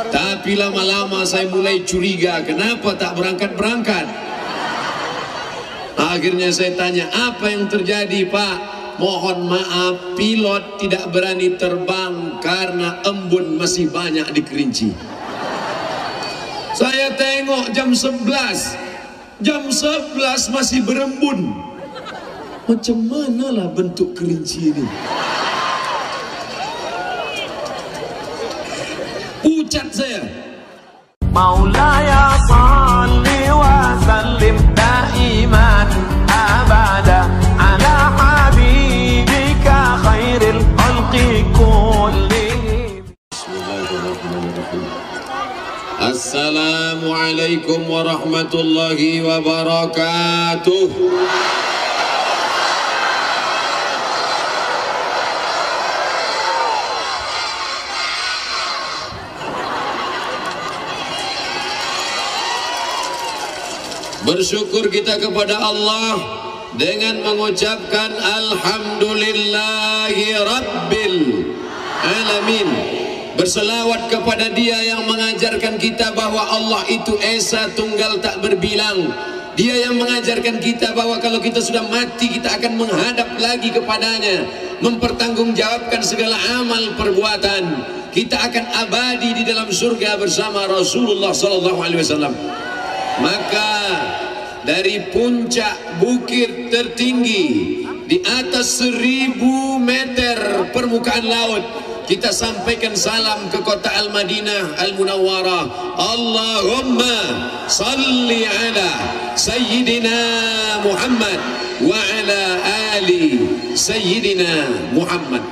Tapi lama-lama saya mulai curiga, kenapa tak berangkat-berangkat? Akhirnya saya tanya, apa yang terjadi Pak? Mohon maaf, pilot tidak berani terbang karena embun masih banyak di Kerinci. Saya tengok jam 11, jam 11 masih berembun. Macam manalah bentuk Kerinci ini? Pucat saya. Maulaya salli wa sallim daiman abada ala habibika khairil khalqi kullihim. Bismillahirrahmanirrahim. Assalamualaikum warahmatullahi wabarakatuh. Bersyukur kita kepada Allah dengan mengucapkan Alhamdulillahi Rabbil Alamin. Berselawat kepada Dia yang mengajarkan kita bahwa Allah itu Esa Tunggal tak berbilang. Dia yang mengajarkan kita bahwa kalau kita sudah mati, kita akan menghadap lagi kepadanya, mempertanggungjawabkan segala amal perbuatan. Kita akan abadi di dalam surga bersama Rasulullah SAW. Maka dari puncak bukit tertinggi di atas 1000 meter permukaan laut, kita sampaikan salam ke kota Al-Madinah Al-Munawwarah. Allahumma salli ala Sayyidina Muhammad wa ala ali Sayyidina Muhammad.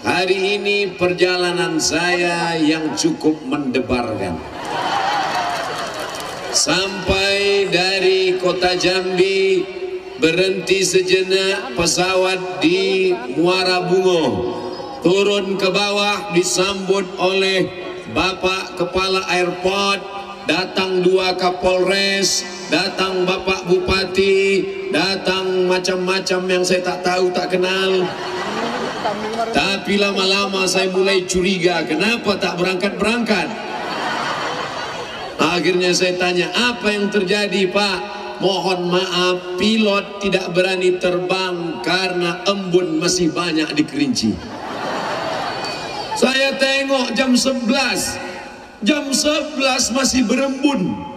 Hari ini perjalanan saya yang cukup mendebarkan. Sampai dari kota Jambi, berhenti sejenak pesawat di Muara Bungo, turun ke bawah disambut oleh Bapak Kepala Airport, datang 2 Kapolres, datang Bapak Bupati, datang macam-macam yang saya tak tahu, tak kenal. Tapi lama-lama saya mulai curiga, kenapa tak berangkat-berangkat? Akhirnya saya tanya, apa yang terjadi Pak? Mohon maaf, pilot tidak berani terbang karena embun masih banyak di Kerinci. Saya tengok jam 11, jam 11 masih berembun.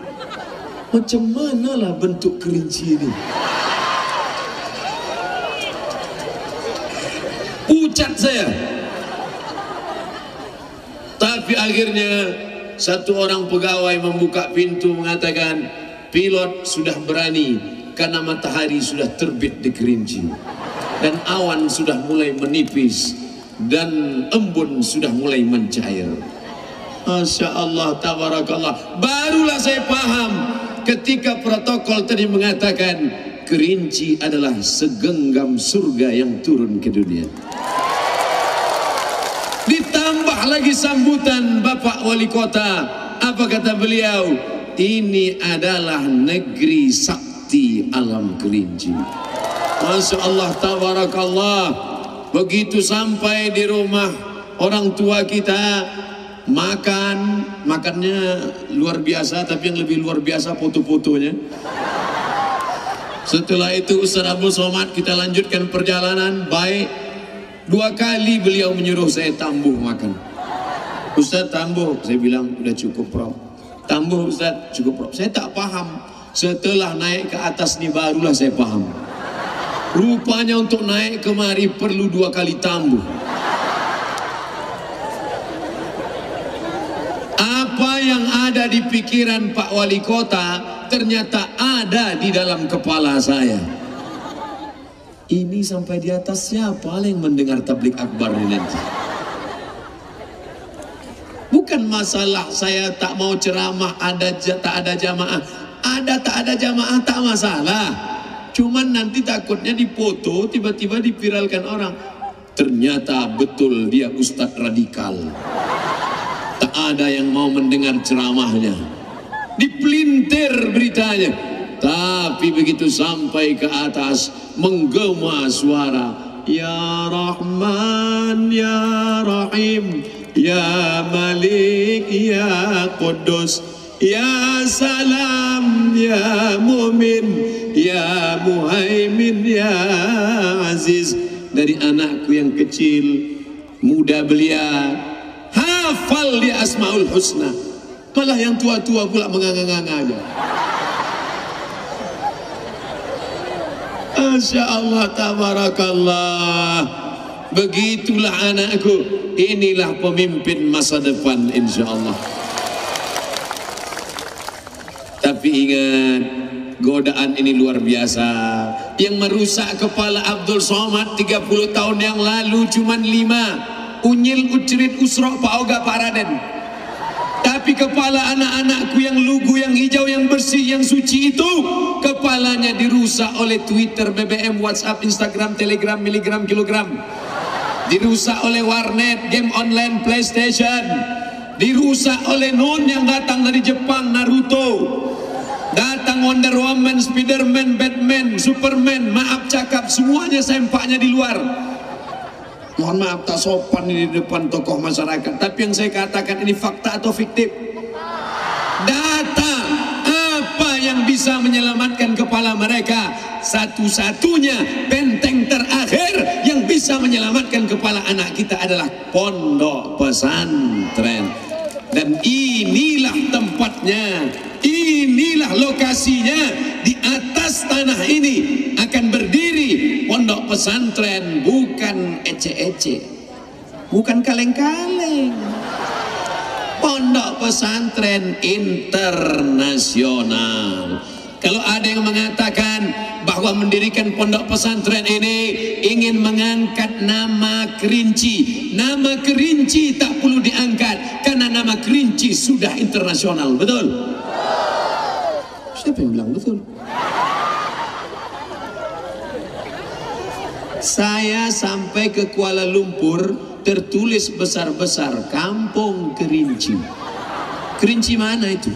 Macam manalah bentuk Kerinci ini? Pucat saya. Tapi akhirnya satu orang pegawai membuka pintu mengatakan, pilot sudah berani karena matahari sudah terbit di Kerinci dan awan sudah mulai menipis dan embun sudah mulai mencair. Masya Allah, tabarakallah. Barulah saya paham ketika protokol tadi mengatakan Kerinci adalah segenggam surga yang turun ke dunia. Ditambah lagi sambutan Bapak Wali Kota. Apa kata beliau? Ini adalah negeri sakti alam Kerinci. Masya Allah, tabarakallah. Begitu sampai di rumah orang tua kita, makannya luar biasa, tapi yang lebih luar biasa foto-fotonya. Setelah itu Ustaz Abu Somad, kita lanjutkan perjalanan baik. 2 kali beliau menyuruh saya tambuh makan. Ustaz, tambuh. Saya bilang udah cukup Prof. Tambuh Ustaz, cukup Prof. Saya tak paham. Setelah naik ke atas ini barulah saya paham. Rupanya untuk naik kemari perlu 2 kali tambuh. Apa yang ada di pikiran Pak Wali Kota ternyata ada di dalam kepala saya. Ini sampai di atas siapa yang mendengar tablik akbar ini nanti? Bukan masalah saya tak mau ceramah, tak ada jamaah. Ada tak ada jamaah tak masalah. Cuman nanti takutnya dipoto, tiba-tiba dipiralkan orang. Ternyata betul dia ustadz radikal. Tak ada yang mau mendengar ceramahnya. Dipelintir beritanya. Tapi begitu sampai ke atas, menggema suara, Ya Rahman, Ya Rahim, Ya Malik, Ya Qudus, Ya Salam, Ya Mu'min, Ya Muhaimin, Ya Aziz. Dari anakku yang kecil, muda belia, hafal dia Asmaul Husna. Malah yang tua-tua pula menganga-nganga aja. Masya Allah, tabarakallah. Begitulah anakku. Inilah pemimpin masa depan insya Allah. Tapi ingat, godaan ini luar biasa. Yang merusak kepala Abdul Somad 30 tahun yang lalu cuman 5. Unyil, ucerit, usrok, Pak Oga, Pak Raden. Tapi kepala anak-anakku yang lugu, yang hijau, yang bersih, yang suci itu, kepalanya dirusak oleh Twitter, BBM, WhatsApp, Instagram, Telegram, miligram, kilogram. Dirusak oleh warnet, game online, PlayStation. Dirusak oleh Nun yang datang dari Jepang, Naruto. Datang Wonder Woman, Spiderman, Batman, Superman, maaf cakap, semuanya sempaknya di luar. Mohon maaf tak sopan ini di depan tokoh masyarakat. Tapi yang saya katakan ini fakta atau fiktif? Data. Apa yang bisa menyelamatkan kepala mereka? Satu-satunya benteng terakhir yang bisa menyelamatkan kepala anak kita adalah pondok pesantren. Dan inilah tempatnya, inilah lokasinya. Di atas tanah ini akan berdiri pondok pesantren, bukan ece-ece, bukan kaleng-kaleng. Pondok pesantren internasional. Kalau ada yang mengatakan bahwa mendirikan pondok pesantren ini ingin mengangkat nama Kerinci, nama Kerinci tak perlu diangkat karena nama Kerinci sudah internasional. Betul? Siapa yang bilang betul? Saya sampai ke Kuala Lumpur, tertulis besar-besar Kampung Kerinci. Kerinci mana itu?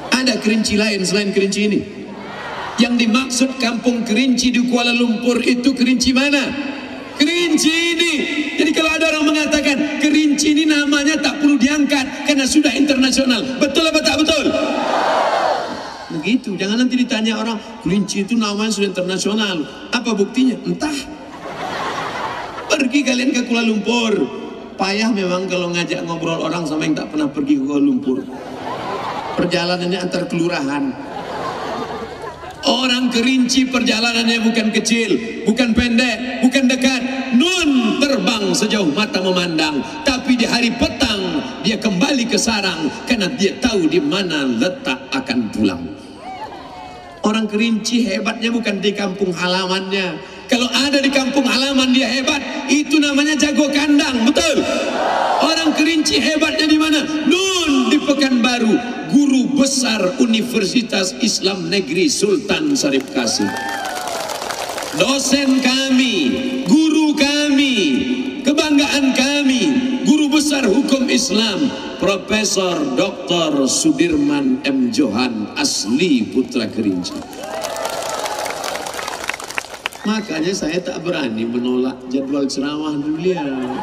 Ada Kerinci lain selain Kerinci ini? Yang dimaksud Kampung Kerinci di Kuala Lumpur itu Kerinci mana? Kerinci ini. Jadi kalau ada orang mengatakan Kerinci ini namanya tak perlu diangkat karena sudah internasional, betul apa tak betul? Begitu. Jangan nanti ditanya orang, Kerinci itu namanya sudah internasional, apa buktinya? Entah. Pergi kalian ke Kuala Lumpur. Payah memang kalau ngajak ngobrol orang sama yang tak pernah pergi ke Kuala Lumpur. Perjalanannya antar kelurahan. Orang Kerinci perjalanannya bukan kecil, bukan pendek, bukan dekat. Nun terbang sejauh mata memandang, tapi di hari petang dia kembali ke sarang karena dia tahu di mana letak akan pulang. Orang Kerinci hebatnya bukan di kampung halamannya. Kalau ada di kampung halaman dia hebat, itu namanya jago kandang, betul? Orang Kerinci hebatnya di mana? Nun di Pekanbaru, guru besar Universitas Islam Negeri Sultan Syarif Qasim. Dosen kami, guru kami, kebanggaan kami, guru besar hukum Islam, Profesor Dr. Sudirman M. Johan, asli putra Kerinci. Makanya saya tak berani menolak jadwal ceramah beliau.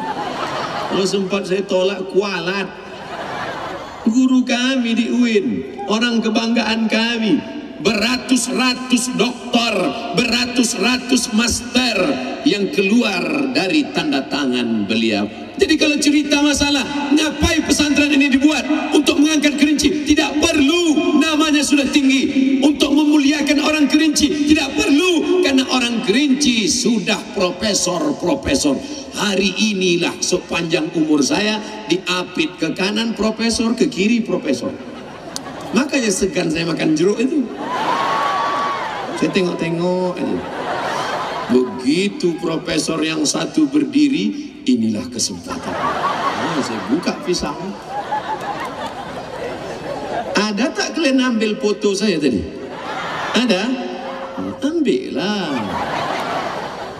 Kalau sempat saya tolak kualat. Guru kami di UIN, orang kebanggaan kami, beratus-ratus doktor, beratus-ratus master yang keluar dari tanda tangan beliau. Jadi kalau cerita masalah ngapain pesantren ini dibuat untuk mengangkat Kerinci, tidak perlu, namanya sudah tinggi. Untuk memuliakan orang Kerinci tidak perlu, karena orang Kerinci sudah profesor-profesor. Hari inilah sepanjang umur saya diapit ke kanan profesor, ke kiri profesor. Makanya segan saya makan jeruk itu. Saya tengok-tengok aja. Begitu profesor yang satu berdiri, inilah kesempatan. Saya buka pisang. Ada tak kalian ambil foto saya tadi? Ada? Ambillah.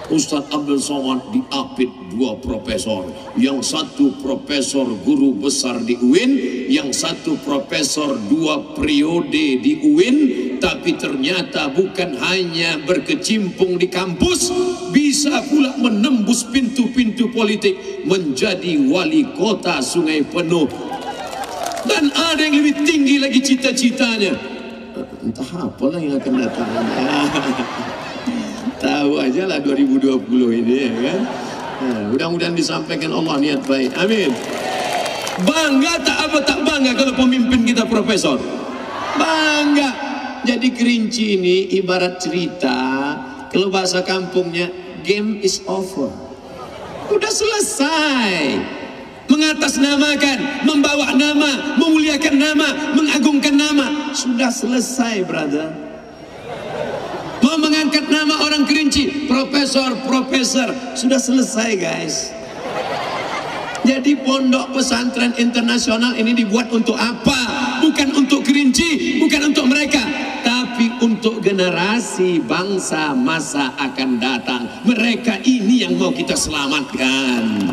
Ustadz Abdul Somad diapit 2 profesor. Yang satu profesor guru besar di UIN, yang satu profesor 2 periode di UIN. Tapi ternyata bukan hanya berkecimpung di kampus, bisa pula menembus pintu-pintu politik menjadi wali kota Sungai Penuh. Dan ada yang lebih tinggi lagi cita-citanya. Entah apalah yang akan datang. Tahu aja lah 2020 ini ya kan. Mudah-mudahan disampaikan Allah niat baik. Amin. Bangga tak bangga kalau pemimpin kita profesor? Bangga. Jadi Kerinci ini ibarat cerita, kalau bahasa kampungnya, game is over. Udah selesai. Mengatasnamakan, membawa nama, memuliakan nama, mengagungkan nama, sudah selesai, brother. Mau mengangkat nama orang Kerinci, profesor, sudah selesai, guys. Jadi pondok pesantren internasional ini dibuat untuk apa? Bukan untuk Kerinci, bukan untuk mereka, tapi untuk generasi bangsa masa akan datang. Mereka ini yang mau kita selamatkan.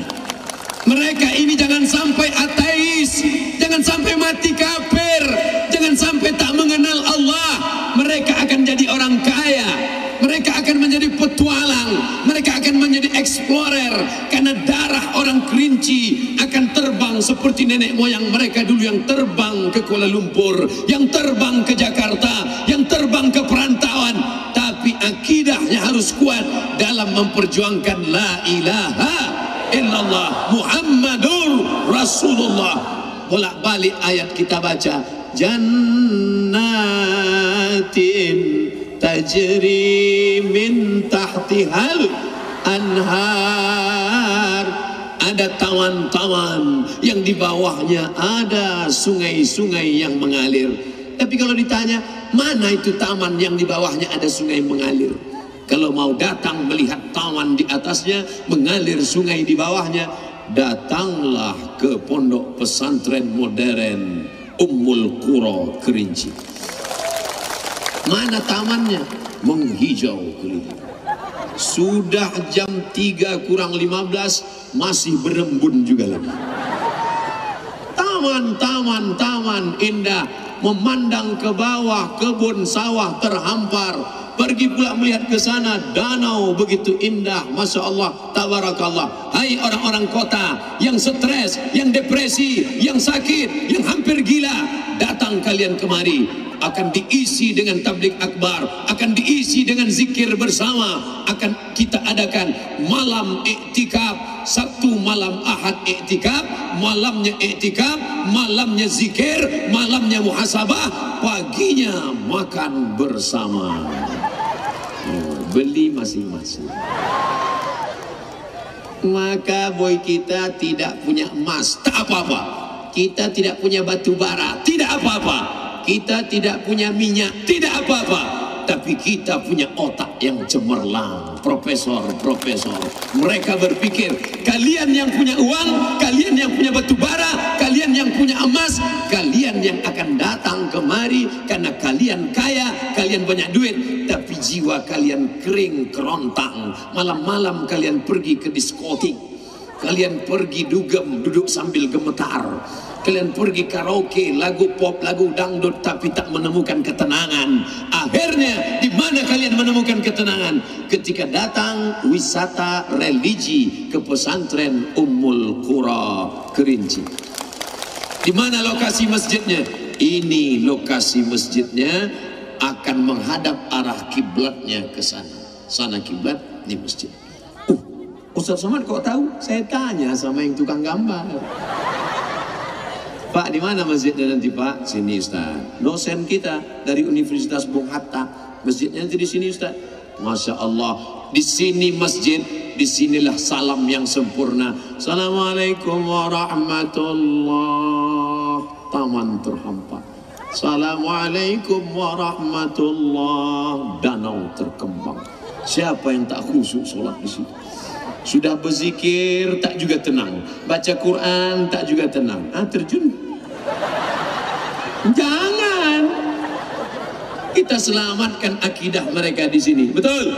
Mereka ini jangan sampai ateis, jangan sampai mati kafir, jangan sampai tak mengenal Allah. Mereka akan jadi orang kaya, mereka akan menjadi petualang, mereka akan menjadi explorer, karena darah orang Kerinci akan terbang seperti nenek moyang mereka dulu yang terbang ke Kuala Lumpur, yang terbang ke Jakarta, yang terbang ke perantauan. Tapi akidahnya harus kuat dalam memperjuangkan la ilaha illallah Muhammadur Rasulullah. Bolak-balik ayat kita baca, jannatin tajri min tahtihal anhar. Ada taman-taman yang di bawahnya ada sungai-sungai yang mengalir. Tapi kalau ditanya, mana itu taman yang di bawahnya ada sungai mengalir? Kalau mau datang melihat taman di atasnya, mengalir sungai di bawahnya, datanglah ke pondok pesantren modern Ummul Qura Kerinci. Mana tamannya? Menghijau keliling. Sudah jam 3 kurang 15 masih berembun juga lagi. Taman indah, memandang ke bawah, kebun sawah terhampar. Pergi pula melihat ke sana, danau begitu indah, Masya Allah, tabarakallah. Hai orang-orang kota yang stres, yang depresi, yang sakit, yang hampir gila, datang kalian kemari. Akan diisi dengan tabligh akbar, akan diisi dengan zikir bersama, akan kita adakan malam iktikaf, Sabtu malam Ahad iktikaf, malamnya iktikaf, malamnya zikir, malamnya muhasabah, paginya makan bersama. Beli masing-masing. Maka boy kita tidak punya emas, tak apa-apa. Kita tidak punya batu bara, tidak apa-apa. Kita tidak punya minyak, tidak apa-apa. Tapi kita punya otak yang cemerlang. Profesor. Mereka berpikir, kalian yang punya uang, kalian yang punya batu bara, kalian yang punya emas, kalian yang akan datang kemari karena kalian kaya, kalian banyak duit, tapi jiwa kalian kering kerontang. Malam-malam kalian pergi ke diskotik, kalian pergi dugem, duduk sambil gemetar. Kalian pergi karaoke, lagu pop, lagu dangdut, tapi tak menemukan ketenangan. Akhirnya, di mana kalian menemukan ketenangan? Ketika datang wisata religi ke pesantren Ummul Qura Kerinci. Di mana lokasi masjidnya? Ini lokasi masjidnya, akan menghadap arah kiblatnya ke sana. Sana kiblat, ini masjid. Ustaz Somad kok tahu? Saya tanya sama yang tukang gambar. Pak, di mana masjidnya nanti Pak? Sini Ustaz. Dosen kita dari Universitas Bung Hatta, masjidnya nanti di sini Ustaz. Masya Allah, di sini masjid, disinilah salam yang sempurna. Assalamualaikum warahmatullah. Taman terhampar. Assalamualaikum warahmatullah. Danau terkembang. Siapa yang tak khusyuk sholat di situ? Sudah berzikir tak juga tenang, baca Quran tak juga tenang. Terjun. Jangan. Kita selamatkan akidah mereka di sini. Betul?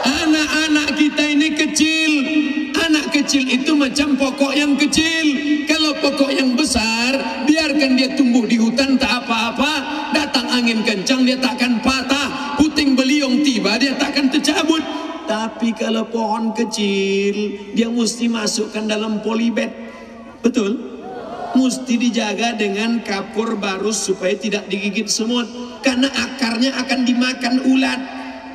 Anak-anak kita ini kecil. Anak kecil itu macam pokok yang kecil. Kalau pokok yang besar, biarkan dia tumbuh di hutan tak apa-apa. Datang angin kencang dia takkan patah. Puting beliung tiba dia takkan tercabut. Tapi kalau pohon kecil, dia mesti masukkan dalam polybag. Betul? Mesti dijaga dengan kapur barus supaya tidak digigit semut. Karena akarnya akan dimakan ulat.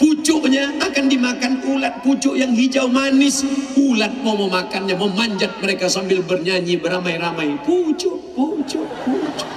Pucuknya akan dimakan ulat. Pucuk yang hijau manis. Ulat mau memakannya, memanjat mereka sambil bernyanyi beramai-ramai. Pucuk, pucuk, pucuk.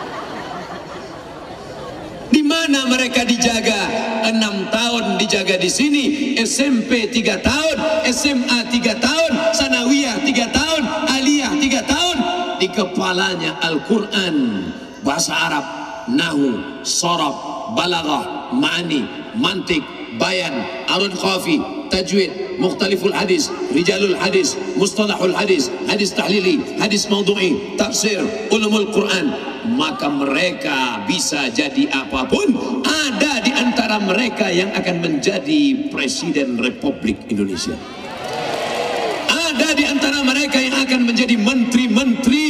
Di mana mereka dijaga? 6 tahun dijaga di sini, SMP 3 tahun, SMA 3 tahun, Sanawiyah 3 tahun, Aliyah 3 tahun. Di kepalanya Al-Quran, bahasa Arab, Nahu, Sorab, Balaghah, Ma'ani, Mantik, Bayan, Arud Khafi, Tajwid, Mukhtaliful Hadis, Rijalul Hadis, Mustalahul Hadis, Hadis Tahlili, Hadis Maudu'i, Tafsir, Ulumul Quran. Maka mereka bisa jadi apapun. Ada di antara mereka yang akan menjadi Presiden Republik Indonesia. Ada di antara mereka yang akan menjadi menteri-menteri.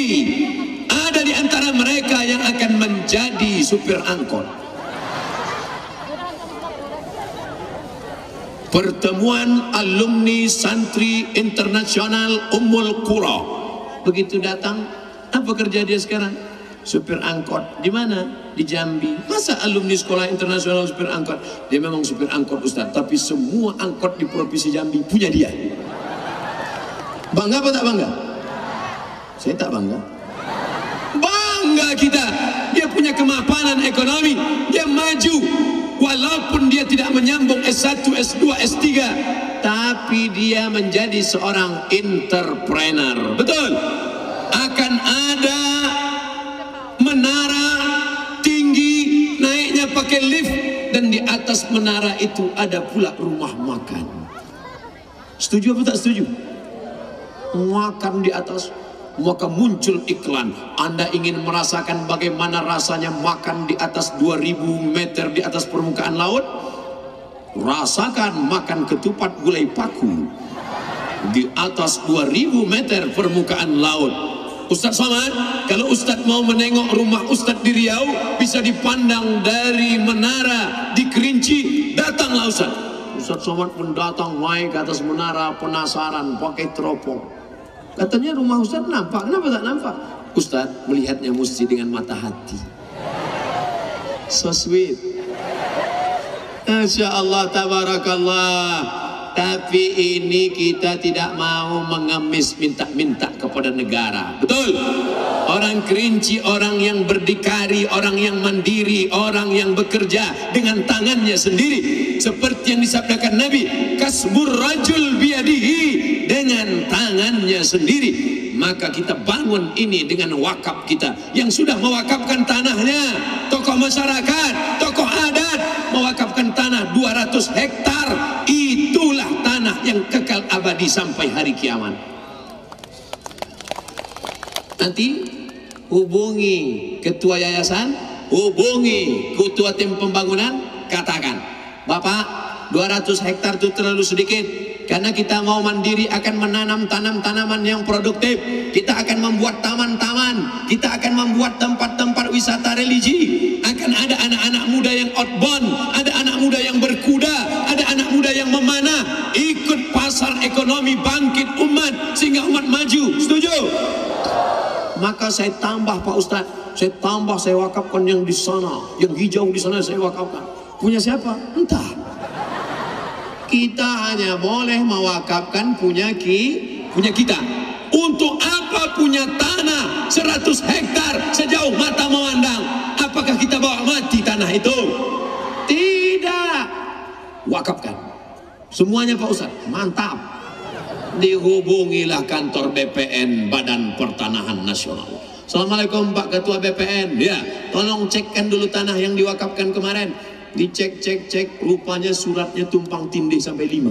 Ada di antara mereka yang akan menjadi supir angkot. Pertemuan alumni santri internasional Ummul Qura. Begitu datang, apa kerja dia sekarang? Supir angkot. Di mana? Di Jambi. Masa alumni sekolah internasional supir angkot? Dia memang supir angkot, Ustaz, tapi semua angkot di provinsi Jambi punya dia. Bangga apa tak bangga? Saya tak bangga. Bangga kita. Dia punya kemapanan ekonomi. Dia maju. Walaupun dia tidak menyambung S1, S2, S3, tapi dia menjadi seorang entrepreneur. Betul? Akan ada menara tinggi, naiknya pakai lift, dan di atas menara itu ada pula rumah makan. Setuju apa tak setuju? Makan di atas. Maka muncul iklan. Anda ingin merasakan bagaimana rasanya makan di atas 2000 meter di atas permukaan laut? Rasakan makan ketupat gulai paku di atas 2000 meter permukaan laut. Ustaz Somad, kalau Ustaz mau menengok rumah Ustaz di Riau, bisa dipandang dari menara di Kerinci, datanglah Ustaz. Ustaz Somad pun datang naik ke atas menara, penasaran, pakai teropong. Katanya rumah Ustaz nampak, kenapa tak nampak? Ustaz melihatnya mesti dengan mata hati. So sweet. Masya Allah, tabarakallah. Tapi ini kita tidak mau mengemis minta-minta kepada negara. Betul? Orang Kerinci, orang yang berdikari, orang yang mandiri, orang yang bekerja dengan tangannya sendiri. Seperti yang disabdakan Nabi, kasbur rajul biyadihi, dengan tangannya sendiri. Maka kita bangun ini dengan wakaf kita yang sudah mewakafkan tanahnya. Tokoh masyarakat, tokoh adat mewakafkan tanah 200 hektar. Itulah tanah yang kekal abadi sampai hari kiamat. Nanti hubungi ketua yayasan, hubungi ketua tim pembangunan, katakan, Bapak, 200 hektar itu terlalu sedikit. Karena kita mau mandiri akan menanam tanaman yang produktif. Kita akan membuat taman-taman. Kita akan membuat tempat-tempat wisata religi. Akan ada anak-anak muda yang outbound, ada anak muda yang berkuda, ada anak muda yang memanah. Ikut pasar ekonomi, bangkit umat sehingga umat maju. Setuju? Maka saya tambah Pak Ustadz, saya tambah, saya wakafkan yang di sana, yang hijau di sana saya wakafkan. Punya siapa? Entah. Kita hanya boleh mewakafkan punya kita. Untuk apa punya tanah 100 hektar sejauh mata memandang? Apakah kita bawa mati tanah itu? Tidak. Wakafkan. Semuanya Pak Ustaz. Mantap. Dihubungilah kantor BPN, Badan Pertanahan Nasional. Assalamualaikum Pak Ketua BPN. Ya, tolong cekkan dulu tanah yang diwakafkan kemarin. Dicek, rupanya suratnya tumpang tindih sampai 5.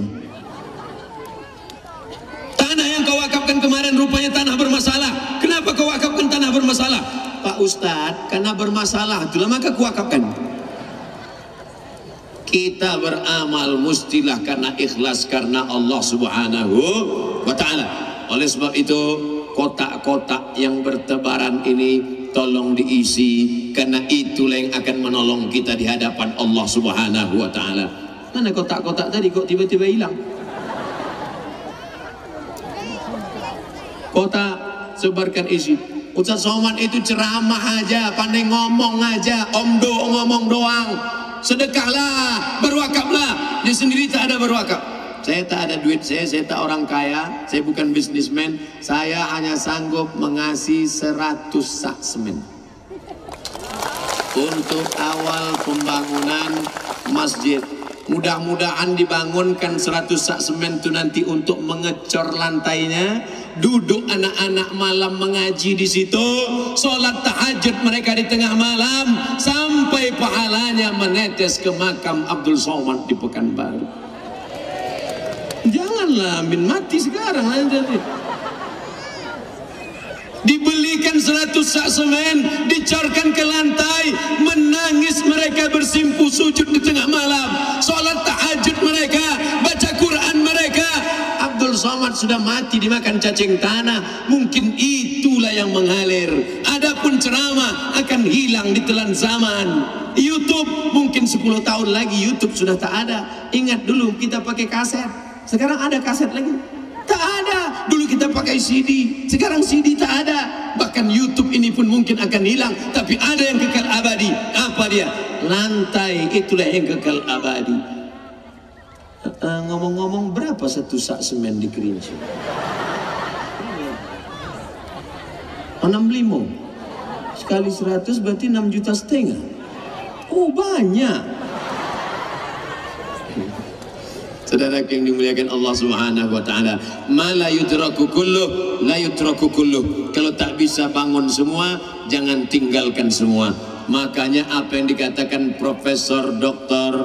Tanah yang kau wakafkan kemarin rupanya tanah bermasalah. Kenapa kau wakafkan tanah bermasalah? Pak Ustadz, karena bermasalah, itulah maka ku wakafkan. Kita beramal mustilah karena ikhlas, karena Allah Subhanahu wa ta'ala. Oleh sebab itu, kotak-kotak yang bertebaran ini tolong diisi, karena itulah yang akan menolong kita di hadapan Allah Subhanahu wa ta'ala. Mana kotak-kotak tadi kok tiba-tiba hilang? kota, sebarkan isi. Ustaz Somad itu ceramah aja, pandai ngomong aja, omdo ngomong doang. Sedekahlah, berwakaflah. Dia sendiri tak ada berwakaf. Saya tak ada duit, saya tak orang kaya, saya bukan bisnismen. Saya hanya sanggup mengasih 100 sak semen untuk awal pembangunan masjid. Mudah-mudahan dibangunkan 100 sak semen itu nanti untuk mengecor lantainya, duduk anak-anak malam mengaji di situ, sholat tahajud mereka di tengah malam, sampai pahalanya menetes ke makam Abdul Somad di Pekanbaru. Janganlah min mati sekarang aja. Dibelikan 100 sak semen, dicorkan ke lantai, menangis mereka bersimpuh sujud di tengah malam, sholat tahajud mereka, baca Quran mereka. Abdul Somad sudah mati dimakan cacing tanah, mungkin itulah yang mengalir. Adapun ceramah akan hilang ditelan zaman. YouTube mungkin 10 tahun lagi YouTube sudah tak ada. Ingat dulu kita pakai kaset, sekarang ada kaset lagi? Tak ada. Dulu kita pakai CD, sekarang CD tak ada. Bahkan YouTube ini pun mungkin akan hilang, tapi ada yang kekal abadi. Apa dia? Lantai, itulah yang kekal abadi. Ngomong-ngomong, berapa 1 sak semen di Kerinci? 65. Sekali 100 berarti 6,5 juta. Oh, banyak. Saudara yang dimuliakan Allah Subhanahu wa taala, ma la yudraku kulluh la yutraku kulluh. Kalau tak bisa bangun semua, jangan tinggalkan semua. Makanya apa yang dikatakan Profesor Dr.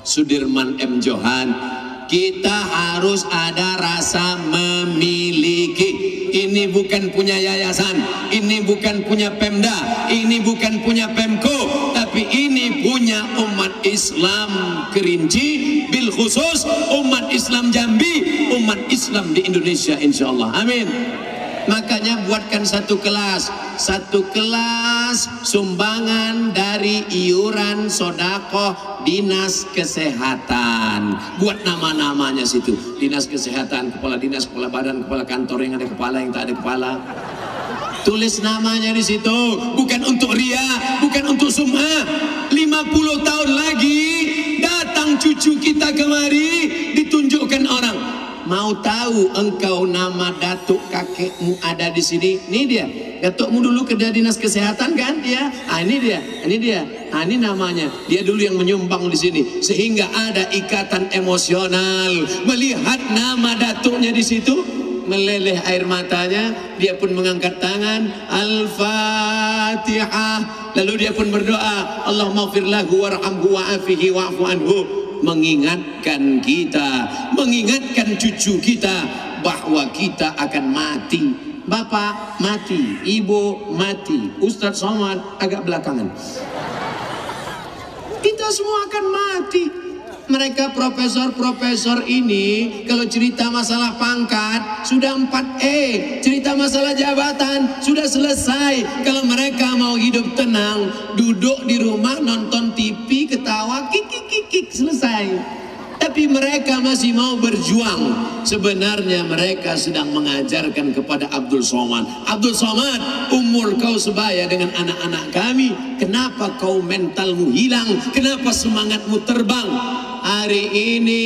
Sudirman M. Johan, kita harus ada rasa memiliki. Ini bukan punya yayasan, ini bukan punya Pemda, ini bukan punya Pemko, tapi ini punya umat Islam Kerinci, bil khusus umat Islam Jambi, umat Islam di Indonesia, insyaallah. Amin. Makanya buatkan satu kelas sumbangan dari iuran sodakoh Dinas Kesehatan. Buat nama-namanya situ, Dinas Kesehatan, kepala dinas, kepala badan, kepala kantor yang ada kepala, yang tak ada kepala. Tulis namanya di situ, bukan untuk ria, bukan untuk sum'ah. 50 tahun lagi datang cucu kita kemari, ditunjukkan orang. Mau tahu engkau nama datuk kakekmu ada di sini? Ini dia. Datukmu dulu kerja dinas kesehatan kan? Ya. Ini dia. Ini namanya. Dia dulu yang menyumbang di sini, sehingga ada ikatan emosional melihat nama datuknya di situ. Meleleh air matanya, dia pun mengangkat tangan, Al-Fatihah. Lalu dia pun berdoa, Allahumma ighfir lahu warhamhu wa'afihi wa'fu anhu. Mengingatkan kita, mengingatkan cucu kita bahwa kita akan mati. Bapak mati, ibu mati, Ustaz Somad agak belakangan. Kita semua akan mati. Mereka profesor-profesor ini kalau cerita masalah pangkat sudah 4E, cerita masalah jabatan sudah selesai. Kalau mereka mau hidup tenang, duduk di rumah nonton TV, ketawa, kik, selesai. Tapi mereka masih mau berjuang. Sebenarnya mereka sedang mengajarkan kepada Abdul Somad, Abdul Somad, umur kau sebaya dengan anak-anak kami. Kenapa kau mentalmu hilang? Kenapa semangatmu terbang? Hari ini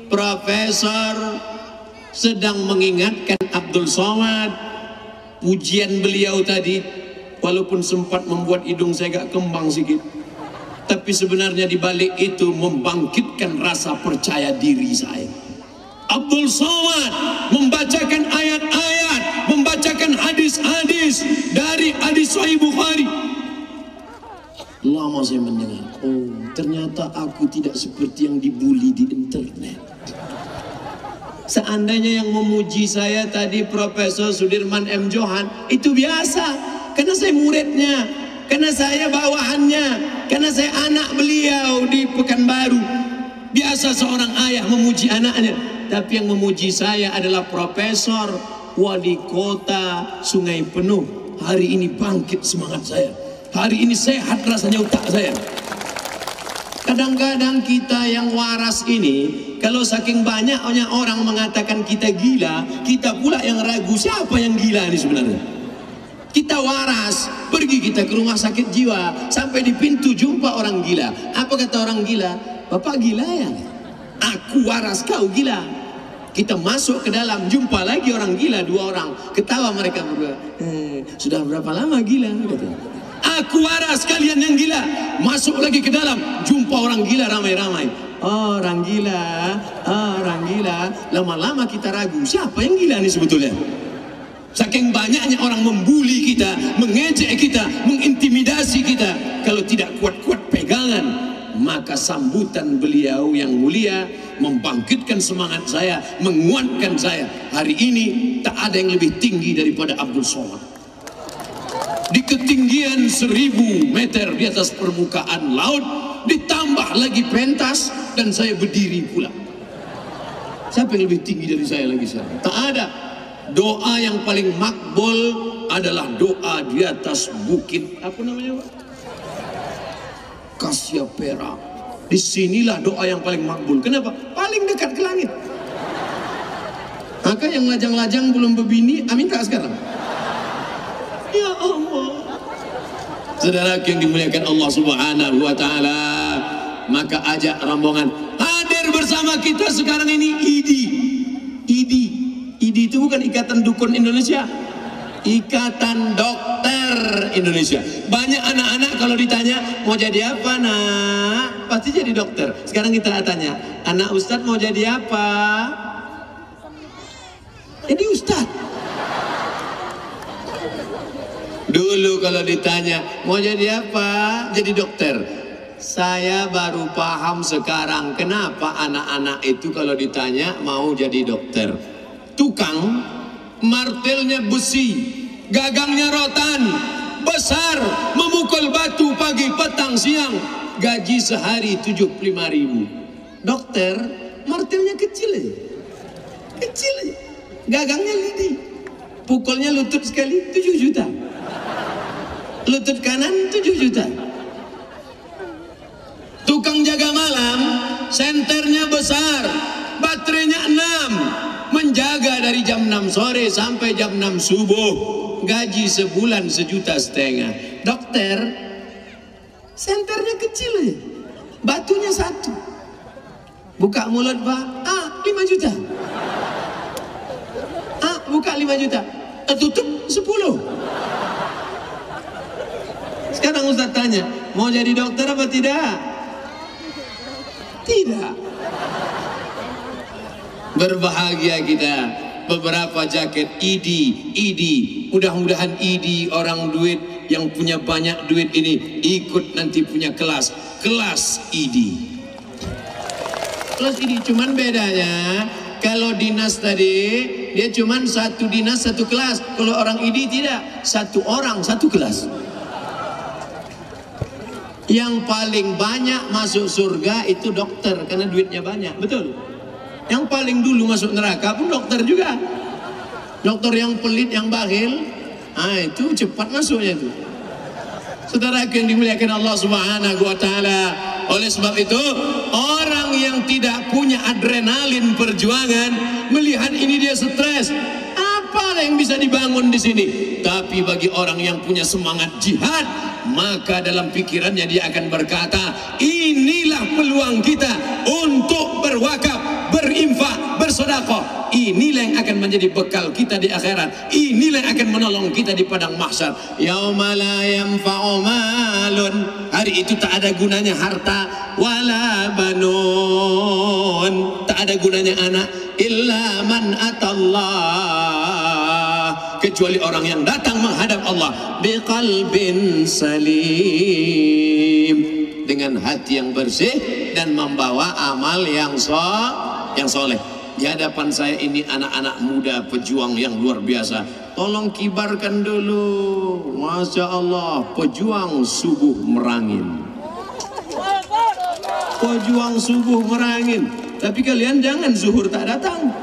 Profesor sedang mengingatkan Abdul Somad. Pujian beliau tadi walaupun sempat membuat hidung saya agak kembang sedikit, tapi sebenarnya di balik itu membangkitkan rasa percaya diri saya. Abdul Somad membacakan ayat-ayat, membacakan hadis-hadis dari hadis Sahih Bukhari. Lama saya mendengar, oh ternyata aku tidak seperti yang dibully di internet. Seandainya yang memuji saya tadi Profesor Sudirman M. Johan, itu biasa, karena saya muridnya, karena saya bawahannya, karena saya anak beliau di Pekanbaru. Biasa seorang ayah memuji anaknya, tapi yang memuji saya adalah Profesor Wali Kota Sungai Penuh. Hari ini bangkit semangat saya, hari ini sehat rasanya otak saya. Kadang-kadang kita yang waras ini, kalau saking banyaknya orang mengatakan kita gila, kita pula yang ragu siapa yang gila ini sebenarnya. Kita waras, pergi kita ke rumah sakit jiwa, sampai di pintu jumpa orang gila. Apa kata orang gila? Bapak gila ya? Aku waras, kau gila. Kita masuk ke dalam, jumpa lagi orang gila, 2 orang. Ketawa mereka berdua. Sudah berapa lama gila? Aku waras, kalian yang gila. Masuk lagi ke dalam, jumpa orang gila ramai-ramai. Oh, orang gila, orang gila. Lama-lama kita ragu, siapa yang gila nih sebetulnya? Saking banyaknya orang membuli kita, mengejek kita, mengintimidasi kita. Kalau tidak kuat-kuat pegangan, maka sambutan beliau yang mulia membangkitkan semangat saya, menguatkan saya. Hari ini tak ada yang lebih tinggi daripada Abdul Somad. Di ketinggian 1000 meter di atas permukaan laut, ditambah lagi pentas, dan saya berdiri pula. Siapa yang lebih tinggi dari saya lagi sekarang? Tak ada. Doa yang paling makbul adalah doa di atas bukit, apa namanya Pak? Kasya Perak. Disinilah doa yang paling makbul. Kenapa? Paling dekat ke langit. Maka yang lajang-lajang belum berbini, amin tak sekarang? Ya Allah. Saudara yang dimuliakan Allah Subhanahu wa Ta'ala, maka ajak rombongan hadir bersama kita sekarang ini IDI. IDI itu bukan Ikatan Dukun Indonesia, Ikatan Dokter Indonesia. Banyak anak-anak kalau ditanya mau jadi apa nak, pasti jadi dokter. Sekarang kita tanya, anak Ustadz mau jadi apa? Jadi Ustadz. Dulu kalau ditanya mau jadi apa, jadi dokter. Saya baru paham sekarang kenapa anak-anak itu kalau ditanya mau jadi dokter. Tukang, martelnya besi, gagangnya rotan, besar, memukul batu pagi, petang, siang. Gaji sehari 75.000. Dokter, martelnya kecil aja, kecil aja, gagangnya lidi, pukulnya lutut sekali 7 juta. Lutut kanan 7 juta. Tukang jaga malam, senternya besar, baterainya 6, menjaga dari jam 6 sore sampai jam 6 subuh. Gaji sebulan 1,5 juta. Dokter, senternya kecil aja, batunya 1. Buka mulut Pak, 5 juta. Buka 5 juta, tutup 10. Sekarang Ustaz tanya, mau jadi dokter apa tidak? Tidak. Berbahagia kita. Beberapa jaket IDI. Mudah-mudahan IDI orang duit yang punya banyak duit ini ikut nanti punya kelas IDI. Kelas IDI, cuman bedanya kalau dinas tadi dia cuman 1 dinas 1 kelas. Kalau orang IDI tidak, 1 orang 1 kelas. Yang paling banyak masuk surga itu dokter karena duitnya banyak, betul. Yang paling dulu masuk neraka pun dokter juga. Dokter yang pelit, yang bakhil, itu cepat masuknya itu. Saudara yang dimuliakan Allah Subhanahu wa Ta'ala. Oleh sebab itu, orang yang tidak punya adrenalin perjuangan melihat ini dia stres. Apa yang bisa dibangun di sini? Tapi bagi orang yang punya semangat jihad, maka dalam pikirannya dia akan berkata, inilah peluang kita untuk berwakaf, berinfak, bersedekah. Inilah yang akan menjadi bekal kita di akhirat. Inilah yang akan menolong kita di padang mahsyar. Yauma la yanfa'u malun. Hari itu tak ada gunanya harta wala banun. Tak ada gunanya anak illa man atallah, kecuali orang yang datang menghadap Allah biqalbin salim, dengan hati yang bersih dan membawa amal yang soleh. Di hadapan saya ini anak-anak muda pejuang yang luar biasa. Tolong kibarkan dulu. Masya Allah, pejuang subuh merangin. Pejuang subuh merangin. Tapi kalian jangan zuhur tak datang.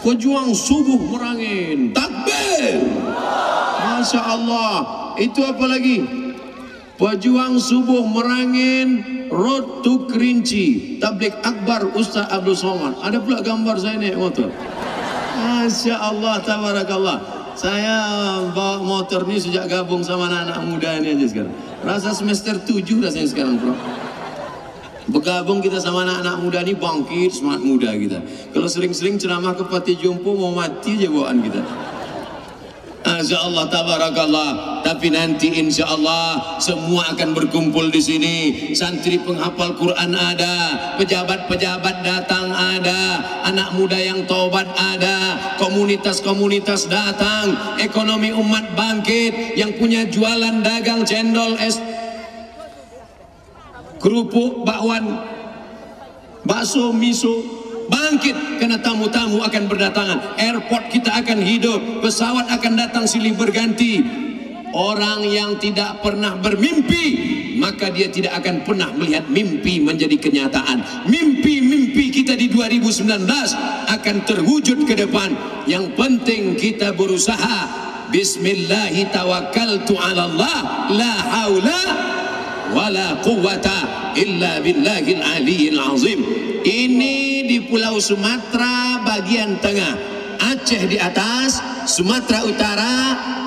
Pejuang subuh merangin. Takbir. Masya Allah. Itu apa lagi? Pejuang Subuh Merangin Road to Kerinci, Tabligh Akbar Ustaz Abdul Somad. Ada pula gambar saya naik motor. Masya Allah, tabarakallah. Saya bawa motor ni sejak gabung sama anak-anak muda ini aja sekarang. Rasa semester 7 rasanya sekarang, bro. Bergabung kita sama anak-anak muda ini bangkit, semangat muda kita. Kalau sering-sering ceramah ke Pati Jompo mau mati aja bawaan kita. Masya Allah, tabarakallah. Tapi nanti insya Allah semua akan berkumpul di sini. Santri penghafal Quran ada, pejabat-pejabat datang ada, anak muda yang taubat ada, komunitas-komunitas datang, ekonomi umat bangkit, yang punya jualan dagang cendol, es, kerupuk, bakwan, bakso, miso bangkit, karena tamu-tamu akan berdatangan, airport kita akan hidup, pesawat akan datang silih berganti. Orang yang tidak pernah bermimpi, maka dia tidak akan pernah melihat mimpi menjadi kenyataan. Mimpi-mimpi kita di 2019 akan terwujud ke depan. Yang penting kita berusaha. Bismillahi tawakkaltu ala Allah, la haula wala quwwata illa billahil aliyyil azim. Ini di Pulau Sumatera bagian tengah, Aceh di atas, Sumatera Utara,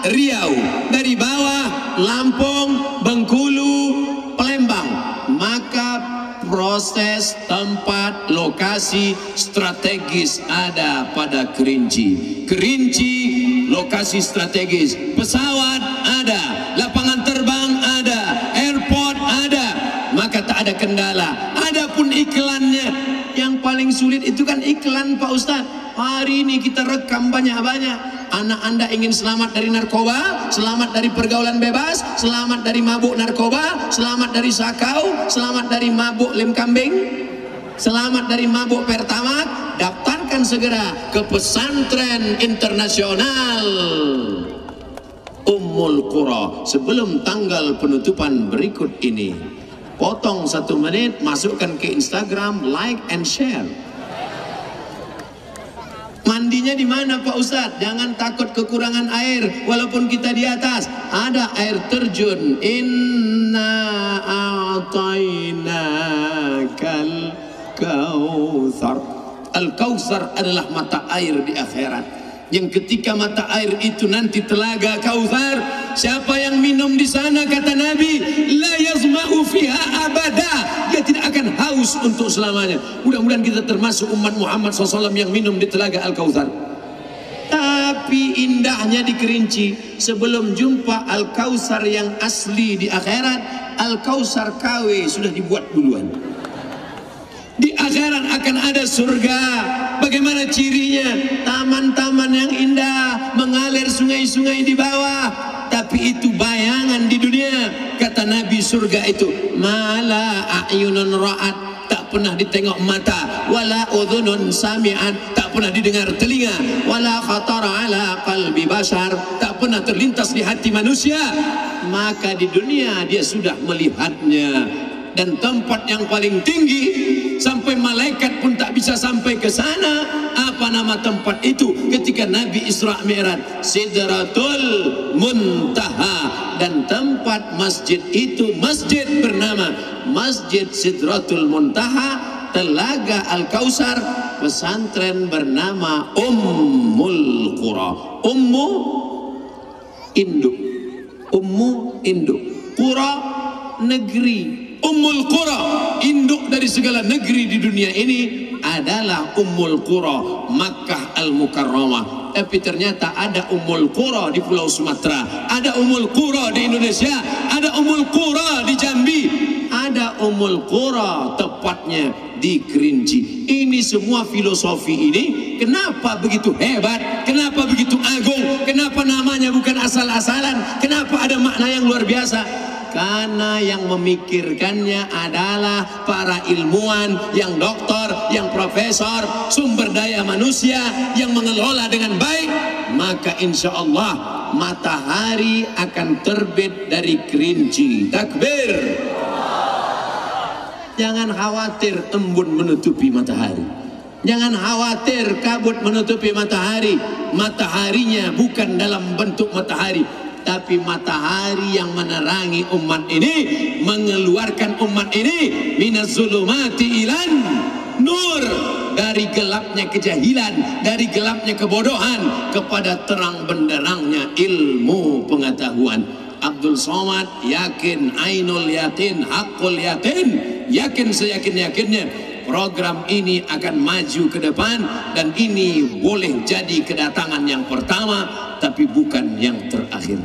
Riau, dari bawah Lampung, Bengkulu, Palembang. Maka proses, tempat, lokasi strategis ada pada Kerinci. Kerinci lokasi strategis, pesawat ada, lapangan terbang ada, airport ada, maka tak ada kendala. Adapun iklannya, yang paling sulit itu kan iklan, Pak Ustadz. Hari ini kita rekam banyak-banyak. Anak Anda ingin selamat dari narkoba, selamat dari pergaulan bebas, selamat dari mabuk narkoba, selamat dari sakau, selamat dari mabuk lem kambing, selamat dari mabuk pertamax. Daftarkan segera ke pesantren internasional Ummul Qura sebelum tanggal penutupan berikut ini. Potong 1 menit, masukkan ke Instagram, like and share. Mandinya di mana Pak Ustadz? Jangan takut kekurangan air. Walaupun kita di atas, ada air terjun. Inna a'tainakal kautsar. Al-Kautsar adalah mata air di akhirat. Yang ketika mata air itu nanti telaga Kautsar, siapa yang minum di sana, kata Nabi, la yazma'u fiha abada, dia tidak akan haus untuk selamanya. Mudah-mudahan kita termasuk umat Muhammad SAW yang minum di telaga Al-Kautsar. Tapi indahnya di Kerinci, sebelum jumpa Al-Kautsar yang asli di akhirat, Al-Kautsar KW sudah dibuat duluan. Di akhirat akan ada surga. Bagaimana cirinya? Taman-taman yang indah, mengalir sungai-sungai di bawah. Tapi itu bayangan di dunia. Kata Nabi, surga itu mala a'yunun ra'at, tak pernah ditengok mata, wala udhunun sami'at, tak pernah didengar telinga, wala khatara ala qalbi bashar, tak pernah terlintas di hati manusia. Maka di dunia dia sudah melihatnya. Dan tempat yang paling tinggi, sampai malaikat pun tak bisa sampai ke sana. Apa nama tempat itu? Ketika Nabi Isra Mi'raj, Sidratul Muntaha. Dan tempat masjid itu, masjid bernama Masjid Sidratul Muntaha, Telaga Al-Kautsar, pesantren bernama Ummul Qura. Ummu induk, Ummu induk, Qura negeri. Ummul Qura, induk dari segala negeri di dunia ini adalah Ummul Qura, Makkah Al-Mukarramah. Tapi ternyata ada Ummul Qura di Pulau Sumatera, ada Ummul Qura di Indonesia, ada Ummul Qura di Jambi, ada Ummul Qura tepatnya di Kerinci. Ini semua filosofi ini kenapa begitu hebat, kenapa begitu agung, kenapa namanya bukan asal-asalan, kenapa ada makna yang luar biasa? Karena yang memikirkannya adalah para ilmuwan, yang doktor, yang profesor, sumber daya manusia yang mengelola dengan baik. Maka insya Allah matahari akan terbit dari Kerinci. Takbir. Jangan khawatir embun menutupi matahari. Jangan khawatir kabut menutupi matahari. Mataharinya bukan dalam bentuk matahari, tapi matahari yang menerangi umat ini, mengeluarkan umat ini minaz zulumati ilan nur, dari gelapnya kejahilan, dari gelapnya kebodohan kepada terang benderangnya ilmu pengetahuan. Abdul Somad yakin, ainul yakin, hakul yakin, yakin seyakin-yakinnya program ini akan maju ke depan, dan ini boleh jadi kedatangan yang pertama tapi bukan yang terakhir.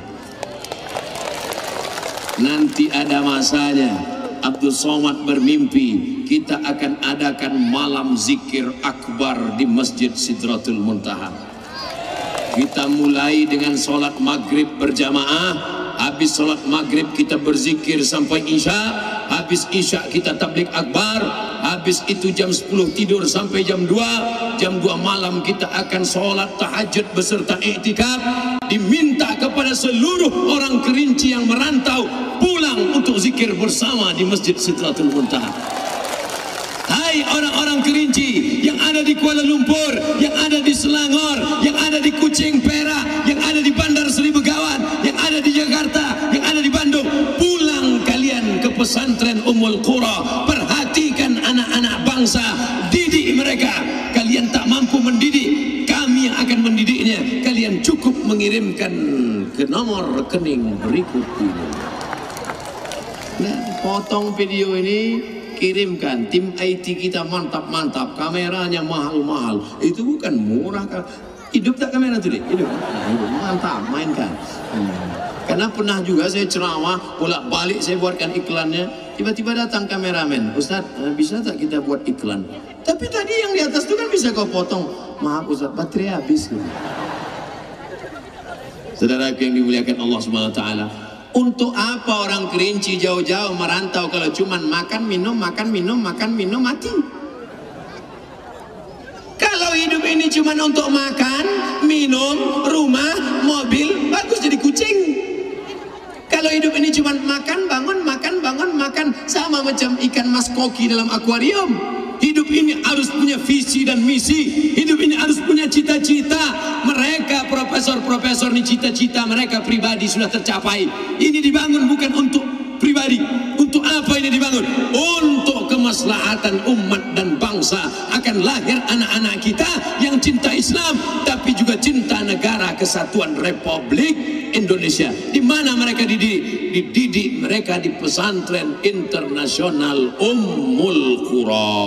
Nanti ada masanya Abdul Somad bermimpi kita akan adakan malam zikir akbar di Masjid Sidratul Muntaha. Kita mulai dengan sholat maghrib berjamaah, habis sholat maghrib kita berzikir sampai isya, habis isya kita tablik akbar, habis itu jam 10 tidur sampai jam 2 malam kita akan sholat tahajud beserta iktikaf. Diminta kepada seluruh orang Kerinci yang merantau pulang untuk zikir bersama di Masjid Sidratul Muntaha. Hai orang-orang Kerinci yang ada di Kuala Lumpur, yang ada di Selangor, yang ada di Kuching Perak, yang ada di Bandar Seri Begawan, yang ada di Jakarta, yang ada di Bandung, pulang kalian ke pesantren Ummul Qura. Perhatikan anak-anak bangsa, didik mereka. Kalian tak mampu mendidik, kami yang akan mendidiknya. Kalian cukup mengirimkan ke nomor rekening berikut ini. Nah, potong video ini, kirimkan. Tim IT kita mantap-mantap, kameranya mahal-mahal. Itu bukan murah. Hidup tak kamera tuh, Dik? Hidup. Mantap, mainkan. Karena pernah juga saya ceramah, bolak-balik saya buatkan iklannya, tiba-tiba datang kameramen, Ustaz, bisa tak kita buat iklan? Tapi tadi yang di atas itu kan bisa kau potong. Maaf Ustaz, baterai habis. Saudara yang dimuliakan Allah Subhanahu wa taala, untuk apa orang Kerinci jauh-jauh merantau kalau cuman makan minum mati? Kalau hidup ini cuman untuk makan, minum, rumah, mobil, bagus jadi kucing. Kalau hidup ini cuma makan, bangun, sama macam ikan mas koki dalam akuarium. Hidup ini harus punya visi dan misi. Hidup ini harus punya cita-cita. Mereka profesor-profesor ini cita-cita mereka pribadi sudah tercapai. Ini dibangun bukan untuk pribadi. Untuk apa ini dibangun? Untuk kemaslahatan umat dan bangsa. Akan lahir anak-anak kita yang cinta Islam, tapi juga cinta negara kesatuan Republik Indonesia. Di mana mereka dididik mereka di pesantren internasional Ummul Qura.